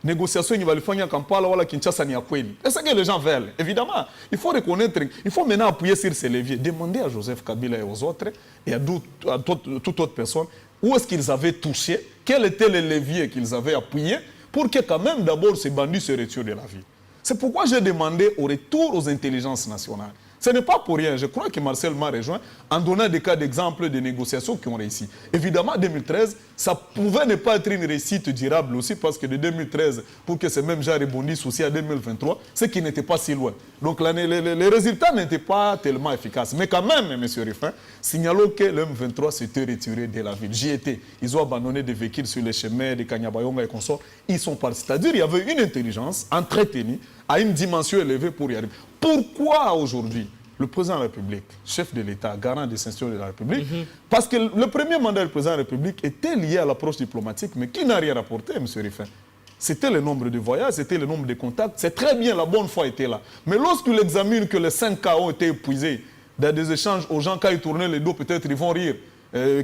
négociation, il va le faire à Kampala, voilà Kinshasa, ni à Kweni. C'est ce que les gens veulent. Évidemment, il faut reconnaître, il faut maintenant appuyer sur ces leviers. Demander à Joseph Kabila et aux autres, et à toute autre personne, où est-ce qu'ils avaient touché, quels étaient les leviers qu'ils avaient appuyés, pour que quand même d'abord ces bandits se retirent de la ville. C'est pourquoi j'ai demandé au retour aux intelligences nationales. Ce n'est pas pour rien. Je crois que Marcel m'a rejoint en donnant des cas d'exemple de négociations qui ont réussi. Évidemment, 2013, ça pouvait ne pas être une réussite durable aussi parce que de 2013, pour que ces mêmes gens rebondissent aussi à 2023, c'est qu'ils n'étaient pas si loin. Donc les résultats n'étaient pas tellement efficaces. Mais quand même, M. Ruffin, signalons que le M23 s'était retiré de la ville. J'y étais. Ils ont abandonné des véhicules sur les chemins de Kanyabayonga et consorts. Ils sont partis. C'est-à-dire qu'il y avait une intelligence entretenue à une dimension élevée pour y arriver. Pourquoi aujourd'hui le président de la République, chef de l'État, garant des institutions de la République, parce que le premier mandat du président de la République était lié à l'approche diplomatique, mais qui n'a rien rapporté, M. Ruffin. C'était le nombre de voyages, c'était le nombre de contacts, c'est très bien, la bonne foi était là. Mais lorsqu'il examine que les 5 cas ont été épuisés, dans des échanges aux gens, quand ils tournaient les dos, peut-être ils vont rire.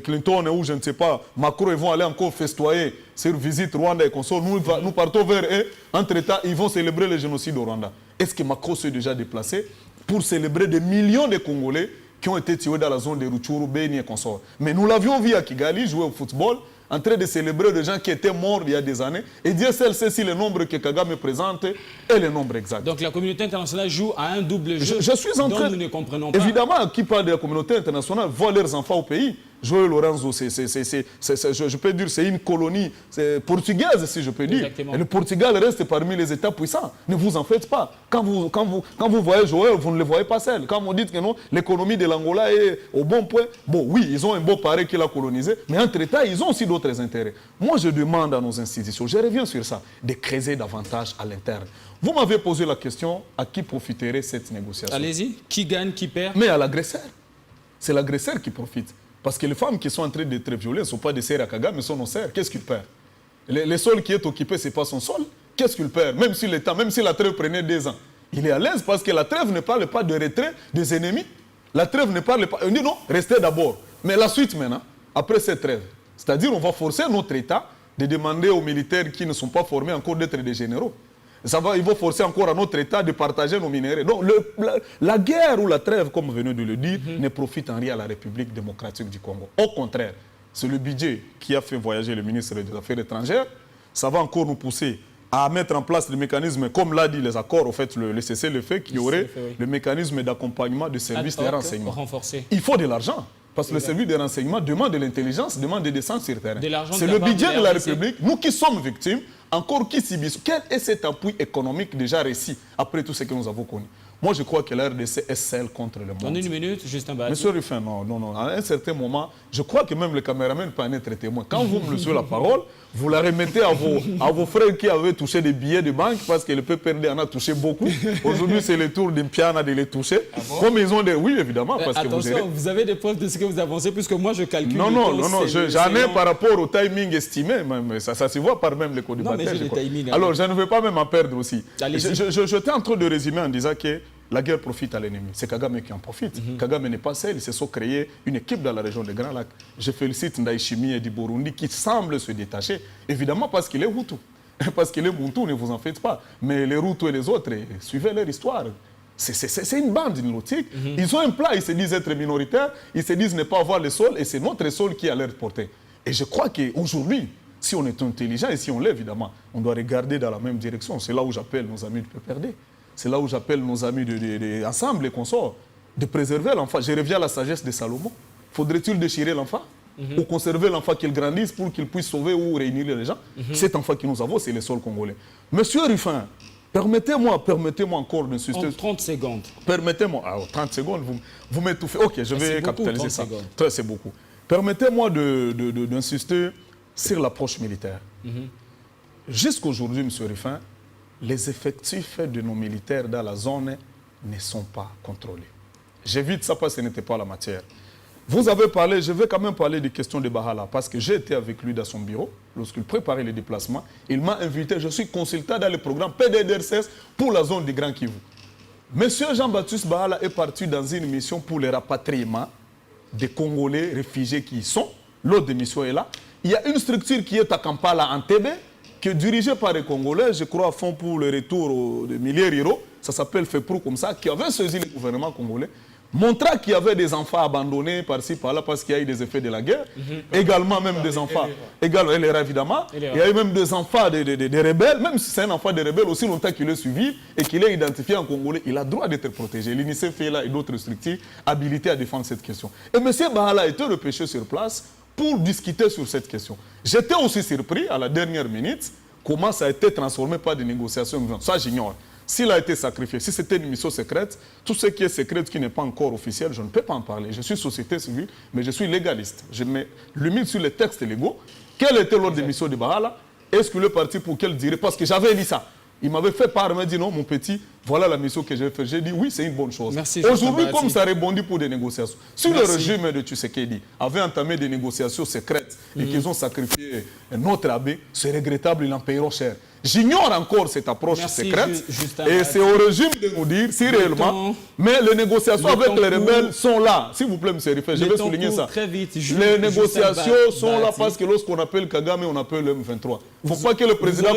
Clinton ou je ne sais pas, Macron, ils vont aller encore festoyer sur visite Rwanda et consorts. Nous partons vers eux. Entre-temps, ils vont célébrer le génocide au Rwanda. Est-ce que Macron s'est déjà déplacé pour célébrer des millions de Congolais qui ont été tués dans la zone de Rutshuru, Beni et consorts? Mais nous l'avions vu à Kigali jouer au football, en train de célébrer des gens qui étaient morts il y a des années. Et Dieu seul sait si le nombre que Kagame présente est le nombre exact. Donc la communauté internationale joue à un double jeu je suis en train... dont nous ne comprenons pas. Évidemment, qui parle de la communauté internationale voit leurs enfants au pays. Joël Lorenzo, je peux dire, c'est une colonie portugaise, si je peux dire. Exactement. Et le Portugal reste parmi les États puissants. Ne vous en faites pas. Quand vous voyez Joël, vous ne le voyez pas seul. Quand vous dites que non, l'économie de l'Angola est au bon point, bon, oui, ils ont un beau pareil qui l'a colonisé, mais entre-temps, ils ont aussi d'autres intérêts. Moi, je demande à nos institutions, je reviens sur ça, de creuser davantage à l'interne. Vous m'avez posé la question, à qui profiterait cette négociation? Allez-y, qui gagne, qui perd? Mais à l'agresseur. C'est l'agresseur qui profite. Parce que les femmes qui sont en train d'être violées ne sont pas des sœurs à Kagame, mais sont nos sœurs. Qu'est-ce qu'il perd? Le sol qui est occupé, ce n'est pas son sol. Qu'est-ce qu'il perd? Même si l'État, même si la trêve prenait 2 ans. Il est à l'aise parce que la trêve ne parle pas de retrait des ennemis. La trêve ne parle pas... On dit non, restez d'abord. Mais la suite maintenant, après cette trêve. C'est-à-dire on va forcer notre État de demander aux militaires qui ne sont pas formés encore d'être des généraux. Ils vont forcer encore à notre État de partager nos minéraux. Donc la guerre ou la trêve, comme vous venez de le dire, ne profite en rien à la République démocratique du Congo. Au contraire, c'est le budget qui a fait voyager le ministre des Affaires étrangères. Ça va encore nous pousser à mettre en place des mécanismes, comme l'a dit les accords, au fait, le cessez-le-feu, qui aurait le mécanisme d'accompagnement de services de renseignement. Renforcé. Il faut de l'argent. Parce que le service de renseignement demande de l'intelligence, demande des descentes sur terrain. C'est le budget de la République, nous qui sommes victimes, encore qui subissent. Quel est cet appui économique déjà réussi après tout ce que nous avons connu? Moi, je crois que la RDC est celle contre le monde. En une minute, Justin Bahati. Monsieur Ruffin, non. À un certain moment, je crois que même le caméraman peut en être témoin. Quand vous me laissez la parole, vous la remettez à vos frères qui avaient touché des billets de banque parce que le PPRD en a touché beaucoup. Aujourd'hui, c'est le tour d'Impiana de les toucher. Ah bon? Comme ils ont des... Oui, évidemment, parce attention, que vous avez des preuves de ce que vous avancez, puisque moi, je calcule. Non, j'en ai par rapport au timing estimé. Mais ça se voit par même les co-débatteurs. Non, mais j'ai des timings. Alors, je ne veux pas même en perdre aussi. J'étais en train de résumer en disant que la guerre profite à l'ennemi. C'est Kagame qui en profite. Kagame n'est pas seul. Ils se sont créés une équipe dans la région des Grands Lacs. Je félicite Ndayishimiye du Burundi qui semble se détacher. Évidemment parce qu'il est Hutu. Parce qu'il est Muntu, ne vous en faites pas. Mais les Hutus et les autres, suivez leur histoire. C'est une bande nautique. Ils ont un plan, ils se disent être minoritaires, ils se disent ne pas avoir le sol, et c'est notre sol qui est à leur portée. Et je crois qu'aujourd'hui, si on est intelligent et si on l'est, évidemment, on doit regarder dans la même direction. C'est là où j'appelle nos amis du PPRD. C'est là où j'appelle nos amis ensemble, les consorts, de préserver l'enfant. Je reviens à la sagesse de Salomon. Faudrait-il déchirer l'enfant ou conserver l'enfant qu'il grandisse pour qu'il puisse sauver ou réunir les gens? Cet enfant que nous avons, c'est le sol congolais. Monsieur Ruffin, permettez-moi encore d'insister. En 30 secondes. Permettez-moi. 30 secondes, vous m'étouffez. Ok, je vais capitaliser ça. C'est beaucoup. Permettez-moi d'insister sur l'approche militaire. Jusqu'aujourd'hui, M. Ruffin, les effectifs de nos militaires dans la zone ne sont pas contrôlés. J'évite ça parce que ce n'était pas la matière. Vous avez parlé, je vais quand même parler des questions de Bahala, parce que j'ai été avec lui dans son bureau, lorsqu'il préparait les déplacements. Il m'a invité, je suis consultant dans le programme PDDRCS pour la zone du Grand Kivu. Monsieur Jean-Baptiste Bahala est parti dans une mission pour le rapatriement des Congolais réfugiés qui y sont. L'autre mission est là. Il y a une structure qui est à Kampala, en TB, qui est dirigée par les Congolais, je crois, à fond pour le retour de milliers d'euros. Ça s'appelle FEPRO comme ça, qui avait saisi le gouvernement congolais, montrant qu'il y avait des enfants abandonnés par-ci, par-là, parce qu'il y a eu des effets de la guerre. Également, même des enfants. Évidemment. Il y a eu même des enfants des rebelles, même si c'est un enfant des rebelles, aussi longtemps qu'il est suivi et qu'il est identifié en Congolais, il a droit d'être protégé. L'UNICEF est là et d'autres structures habilitées à défendre cette question. Et M. Bahala a été repêché sur place pour discuter sur cette question. J'étais aussi surpris à la dernière minute comment ça a été transformé par des négociations. Ça, j'ignore. S'il a été sacrifié, si c'était une mission secrète, tout ce qui est secret, qui n'est pas encore officiel, je ne peux pas en parler. Je suis société civile, mais je suis légaliste. Je me limite sur les textes légaux. Quelle était l'ordre de mission de Bahala? Est-ce qu'il est parti pour quelle durée? Parce que j'avais dit ça. Il m'avait fait part, il m'a dit non, mon petit, voilà la mission que j'ai faite. J'ai dit oui, c'est une bonne chose. Aujourd'hui, comme ça rebondit pour des négociations. Si le régime de Tshisekedi avait entamé des négociations secrètes et qu'ils ont sacrifié notre abbé, c'est regrettable, ils en paieront cher. J'ignore encore cette approche secrète et c'est au régime de nous dire si réellement, mais les négociations avec les rebelles sont là. S'il vous plaît, M. Riffet, je vais souligner ça. Les négociations sont là parce que lorsqu'on appelle Kagame, on appelle le M23. Il ne faut pas que le président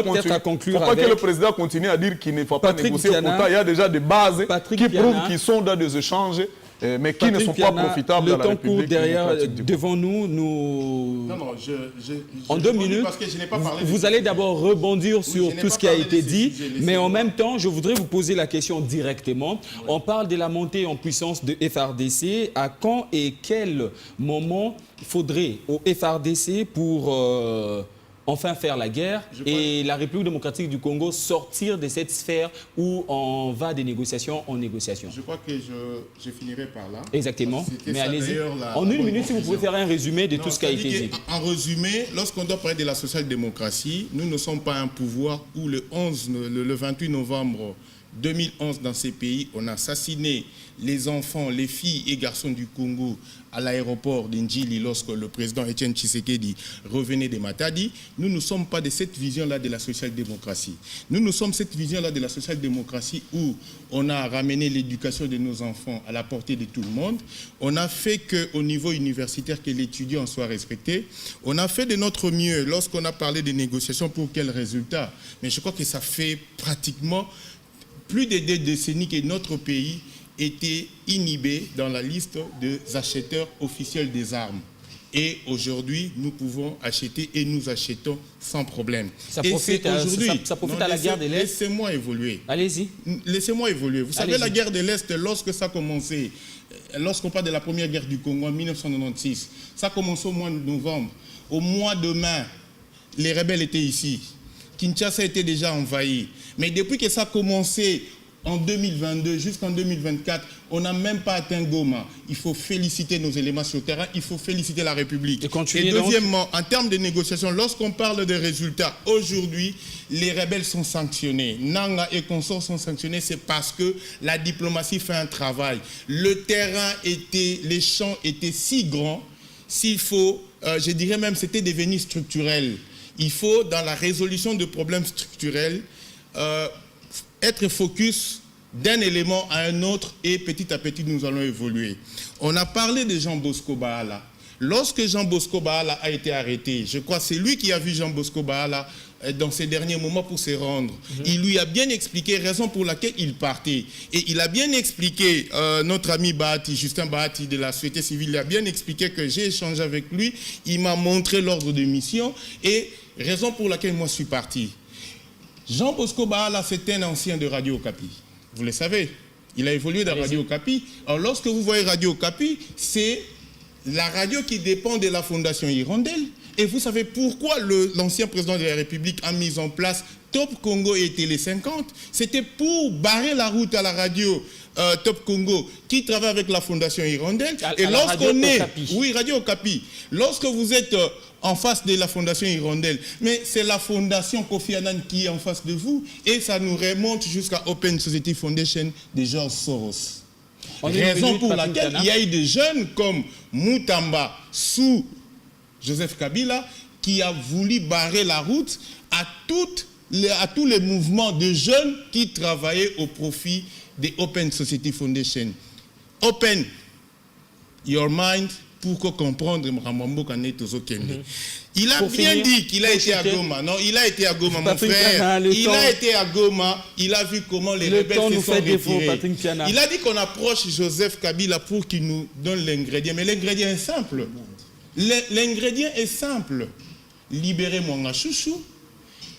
continue à dire qu'il ne faut pas négocier. Pourtant, il y a déjà des bases qui prouvent qu'ils sont dans des échanges, mais qui ne sont pas profitables dans la République démocratique du Congo. Devant nous, Non, en 2 minutes, parce que je n'ai pas parlé vous allez d'abord rebondir sur tout ce qui a été dit, mais en même temps, je voudrais vous poser la question directement. Oui. On parle de la montée en puissance de FARDC. À quand et quel moment faudrait au FARDC pour enfin faire la guerre et la République démocratique du Congo sortir de cette sphère où on va des négociations en négociations? Je crois que je finirai par là. Exactement. Mais allez-y. En une minute, si vous pouvez faire un résumé de tout ce qui a été dit. En résumé, lorsqu'on doit parler de la social-démocratie, nous ne sommes pas un pouvoir où le 28 novembre 2011, dans ces pays, on a assassiné les enfants, les filles et garçons du Congo à l'aéroport d'Indjili lorsque le président Etienne Tshisekedi revenait de Matadi. Nous ne sommes pas de cette vision-là de la social-démocratie. Nous sommes cette vision-là de la social-démocratie où on a ramené l'éducation de nos enfants à la portée de tout le monde. On a fait qu'au niveau universitaire, que l'étudiant soit respecté. On a fait de notre mieux lorsqu'on a parlé des négociations pour quel résultat. Mais je crois que ça fait pratiquement plus de 2 décennies que notre pays était inhibé dans la liste des acheteurs officiels des armes. Et aujourd'hui, nous pouvons acheter et nous achetons sans problème. Ça profite à la guerre de l'Est. Laissez-moi évoluer. Allez-y. Laissez-moi évoluer. Vous savez, la guerre de l'Est, lorsque ça a commencé, lorsqu'on parle de la première guerre du Congo en 1996, ça a commencé au mois de novembre. Au mois de mai, les rebelles étaient ici. Kinshasa était déjà envahi. Mais depuis que ça a commencé en 2022 jusqu'en 2024, on n'a même pas atteint Goma. Il faut féliciter nos éléments sur le terrain, il faut féliciter la République. Et deuxièmement, en termes de négociation, lorsqu'on parle des résultats, aujourd'hui, les rebelles sont sanctionnés. Nanga et consorts sont sanctionnés, c'est parce que la diplomatie fait un travail. Le terrain était, les champs étaient si grands, s'il faut, je dirais même, c'était devenu structurel. Il faut, dans la résolution de problèmes structurels, être focus d'un élément à un autre et petit à petit nous allons évoluer. On a parlé de Jean Bosco Bahala. Lorsque Jean Bosco Bahala a été arrêté, je crois que c'est lui qui a vu Jean Bosco Bahala dans ces derniers moments pour se rendre. Il lui a bien expliqué raison pour laquelle il partait. Et il a bien expliqué, notre ami Bahati, Justin Bahati de la société civile, il a bien expliqué que j'ai échangé avec lui, il m'a montré l'ordre de mission et raison pour laquelle moi je suis parti. Jean Bosco Bahala, c'est un ancien de Radio Okapi. Vous le savez, il a évolué dans Radio Okapi. Alors lorsque vous voyez Radio Okapi, c'est la radio qui dépend de la Fondation Hirondelle. Et vous savez pourquoi l'ancien président de la République a mis en place Top Congo et Télé 50? C'était pour barrer la route à la radio Top Congo qui travaille avec la Fondation Hirondelle. Et lorsqu'on est... Oui, Radio Okapi. Lorsque vous êtes en face de la Fondation Hirondelle, mais c'est la Fondation Kofi Annan qui est en face de vous et ça nous remonte jusqu'à Open Society Foundation de George Soros. Raison pour laquelle il y a eu des jeunes comme Moutamba sous Joseph Kabila qui a voulu barrer la route à tous les mouvements de jeunes qui travaillaient au profit de Open Society Foundation. Open your mind pour comprendre Ramambo Kane Tozo Kende. Il a bien dit qu'il a été à Goma. Non, il a été à Goma, mon frère. Il a été à Goma. Il a vu comment les rebelles se sont retirés. Il a dit qu'on approche Joseph Kabila pour qu'il nous donne l'ingrédient. Mais l'ingrédient est simple. L'ingrédient est simple. Libérez Mwanga Chouchou,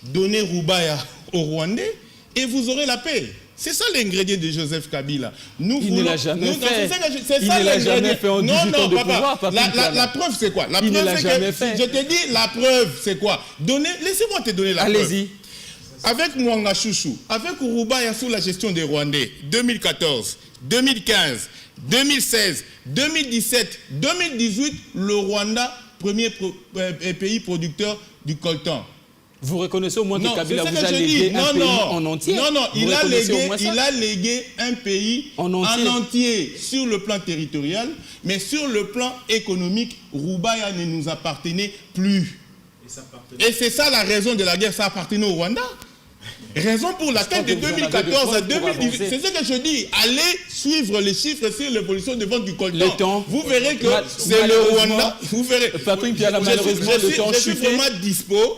donnez Roubaya aux Rwandais et vous aurez la paix. C'est ça l'ingrédient de Joseph Kabila. Il ne l'a jamais fait. C'est ça l'ingrédient. Non, papa. La preuve, c'est quoi? La preuve, c'est que je te dis, la preuve, c'est quoi? Laissez-moi te donner la preuve. Allez-y. Avec Mwanga Chouchou, avec Roubaya sous la gestion des Rwandais, 2014, 2015, 2016, 2017, 2018, le Rwanda, premier pays producteur du coltan. Vous reconnaissez au moins que Kabila vous a légué un pays en entier? Non, il a légué un pays en entier sur le plan territorial, mais sur le plan économique, Roubaya ne nous appartenait plus. Et c'est ça la raison de la guerre, ça appartenait au Rwanda. Raison pour laquelle de 2014 à 2018, c'est ce que je dis, allez suivre les chiffres sur l'évolution des ventes du coltan. Vous verrez que c'est le Rwanda. Vous verrez. Je suis vraiment dispo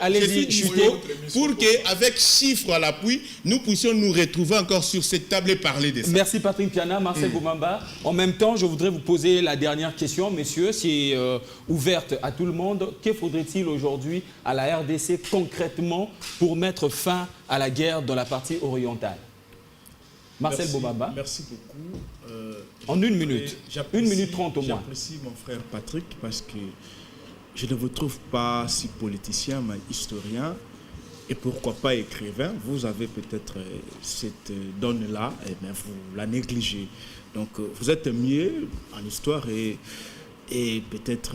pour qu'avec chiffres à l'appui, nous puissions nous retrouver encore sur cette table et parler de ça. Merci Patrick Piana, Marcel Boumamba. En même temps, je voudrais vous poser la dernière question, messieurs, c'est ouverte à tout le monde. Que faudrait-il aujourd'hui à la RDC concrètement pour mettre fin à la guerre dans la partie orientale? Marcel Boumamba. Merci beaucoup. En une minute. 1 minute 30 au moins. J'apprécie mon frère Patrick parce que je ne vous trouve pas si politicien, mais historien. Et pourquoi pas écrivain. Vous avez peut-être cette donne-là, mais vous la négligez. Donc vous êtes mieux en histoire et peut-être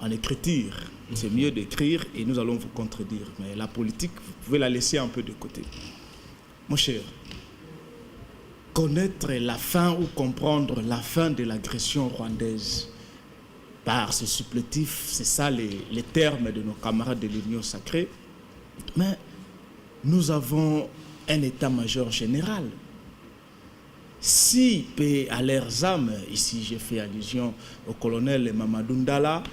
en écriture. C'est mieux d'écrire et nous allons vous contredire. Mais la politique, vous pouvez la laisser un peu de côté. Mon cher, connaître la fin ou comprendre la fin de l'agression rwandaise par ce supplétif, c'est ça les termes de nos camarades de l'Union sacrée. Mais nous avons un état-major général. Si, paix à leurs âmes, ici j'ai fait allusion au colonel Mamadou Ndala,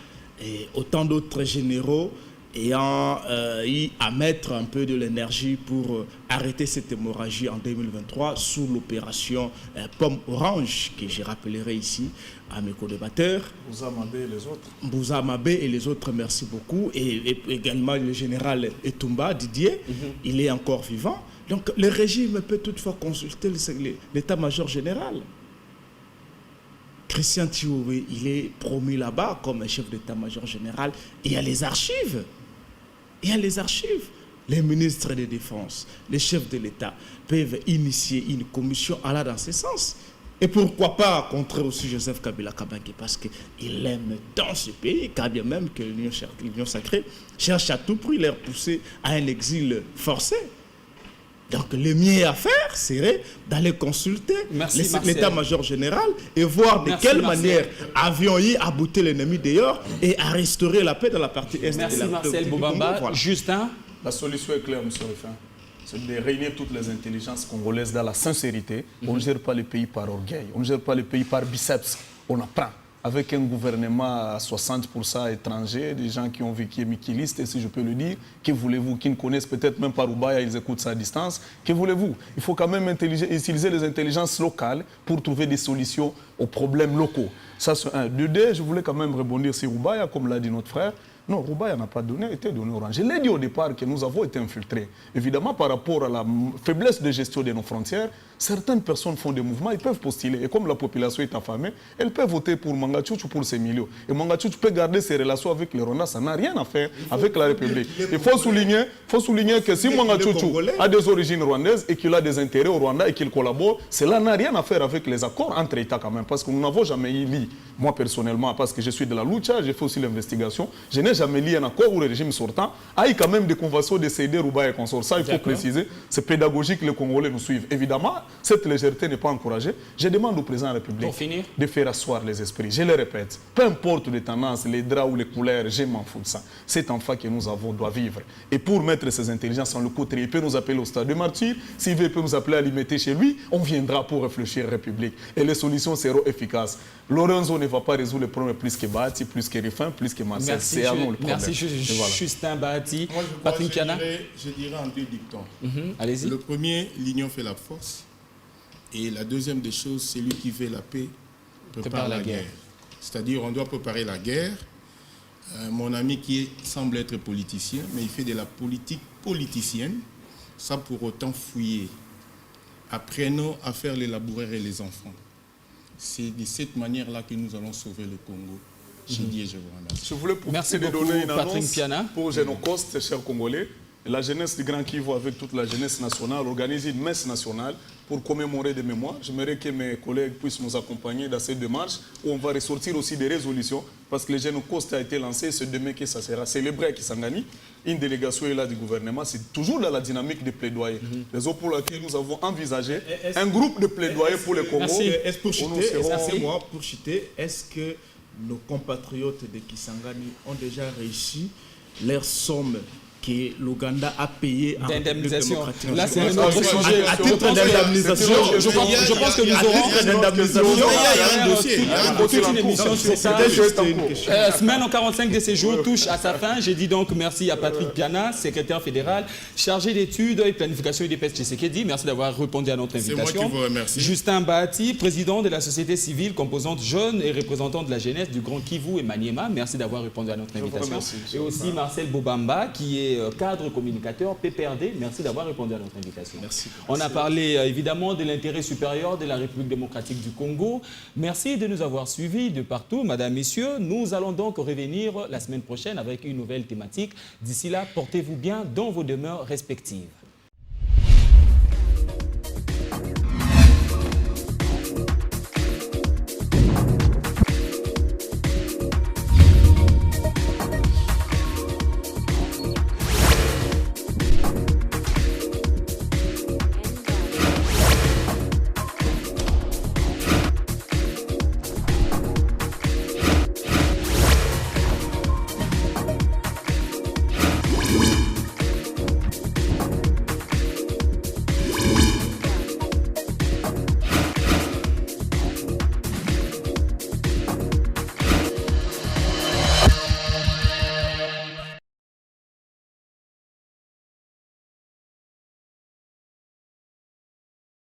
et autant d'autres généraux ayant eu à mettre un peu de l'énergie pour arrêter cette hémorragie en 2023 sous l'opération Pomme Orange, que je rappellerai ici à mes co-débatteurs. Bouzamabé et les autres. Bouzamabé et les autres, merci beaucoup. Et également le général Etumba, Didier, il est encore vivant. Donc le régime peut toutefois consulter l'état-major général. Christian Thioué, il est promu là-bas comme chef d'état-major général. Il y a les archives. Il y a les archives. les ministres de défense, les chefs de l'État peuvent initier une commission allant dans ce sens. Et pourquoi pas rencontrer aussi Joseph Kabila Kabange, parce qu'il aime tant ce pays, car bien même que l'Union sacrée cherche à tout prix les repousser à un exil forcé. Donc le mieux à faire serait d'aller consulter l'état-major général et voir de quelle manière avions-ils à bouter l'ennemi dehors et à restaurer la paix dans la partie est de la Merci Marcel Bobamba. Voilà. Justin. La solution est claire, M. Ruffin. C'est de réunir toutes les intelligences congolaises dans la sincérité. On ne gère pas le pays par orgueil, on ne gère pas le pays par biceps. On apprend. Avec un gouvernement à 60% étranger, des gens qui ont vécu miquilistes, et si je peux le dire, que voulez-vous, qui ne connaissent peut-être même pas Roubaya, ils écoutent ça à distance, que voulez-vous? Il faut quand même utiliser les intelligences locales pour trouver des solutions aux problèmes locaux. Ça, c'est un. De deux, je voulais quand même rebondir sur Roubaya, comme l'a dit notre frère. Non, Roubaya n'a pas été donné au Orange. Je l'ai dit au départ que nous avons été infiltrés. Évidemment, par rapport à la faiblesse de gestion de nos frontières, certaines personnes font des mouvements, ils peuvent postuler. Et comme la population est affamée, elle peut voter pour Mangachouch ou pour ses milieux. Et Mangachouch peut garder ses relations avec les Rwandais, ça n'a rien à faire avec la République. Il faut souligner que si Mangachouch a des origines rwandaises et qu'il a des intérêts au Rwanda et qu'il collabore, cela n'a rien à faire avec les accords entre États quand même. Parce que nous n'avons jamais eu lié, moi personnellement, parce que je suis de la lucha, j'ai fait aussi l'investigation, je n'ai jamais lié un accord où le régime sortant a eu quand même des conventions de céder Roubaya et consorts. Ça, il faut préciser, c'est pédagogique que les Congolais nous suivent. Évidemment, cette légèreté n'est pas encouragée. Je demande au président de la République de faire asseoir les esprits. Je le répète, peu importe les tendances, les draps ou les couleurs, je m'en fous de ça. Cet enfant que nous avons doit vivre. Et pour mettre ces intelligences en le côté, il peut nous appeler au stade de martyr. S'il veut, il peut nous appeler à l'imiter chez lui. On viendra pour réfléchir à la République. Et les solutions seront efficaces. Lorenzo ne va pas résoudre le problème plus que Bati, plus que Ruffin, plus que Marcel. C'est à nous le problème. Merci Justin Bahati. Moi, Patrick Piana. Je dirais en deux dictons. Allez-y. Le premier, l'union fait la force. Et la deuxième des choses, celui qui veut la paix prépare la guerre. C'est-à-dire, on doit préparer la guerre. Mon ami qui semble être politicien, mais il fait de la politique politicienne, sans pour autant fouiller. Apprenons à faire les laboureurs et les enfants. C'est de cette manière-là que nous allons sauver le Congo. Je dis et je vous remercie. Je voulais Merci beaucoup, donner une Patrick annonce Piana. pour Génocostes, chers Congolais. La jeunesse du Grand Kivu, avec toute la jeunesse nationale, organise une messe nationale pour commémorer des mémoires. J'aimerais que mes collègues puissent nous accompagner dans cette démarche où on va ressortir aussi des résolutions parce que le Génocostes a été lancé, c'est demain que ça sera célébré à Kisangani. Une délégation est là du gouvernement, c'est toujours dans la dynamique de plaidoyer. Raison pour laquelle nous avons envisagé un groupe de plaidoyer pour le Congo. Est-ce que nos compatriotes de Kisangani ont déjà réussi leur somme que l'Ouganda a payé en d'indemnisation. Là, c'est un un autre sujet. À titre d'indemnisation, je pense que nous aurons toute une émission sur ça. Semaine en 45 de ces jours touche à sa fin. J'ai dit donc merci à Patrick Piana, secrétaire fédéral, chargé d'études et planification UDPS Tshisekedi. Merci d'avoir répondu à notre invitation. C'est moi qui vous remercie. Justin Bahati, président de la société civile, composante jeune et représentant de la jeunesse du Grand Kivu et Maniema. Merci d'avoir répondu à notre invitation. Et aussi Marcel Bobamba, qui est cadre communicateur PPRD. Merci d'avoir répondu à notre invitation. Merci. On a parlé évidemment de l'intérêt supérieur de la République démocratique du Congo. Merci de nous avoir suivis de partout, mesdames, messieurs. Nous allons donc revenir la semaine prochaine avec une nouvelle thématique. D'ici là, portez-vous bien dans vos demeures respectives.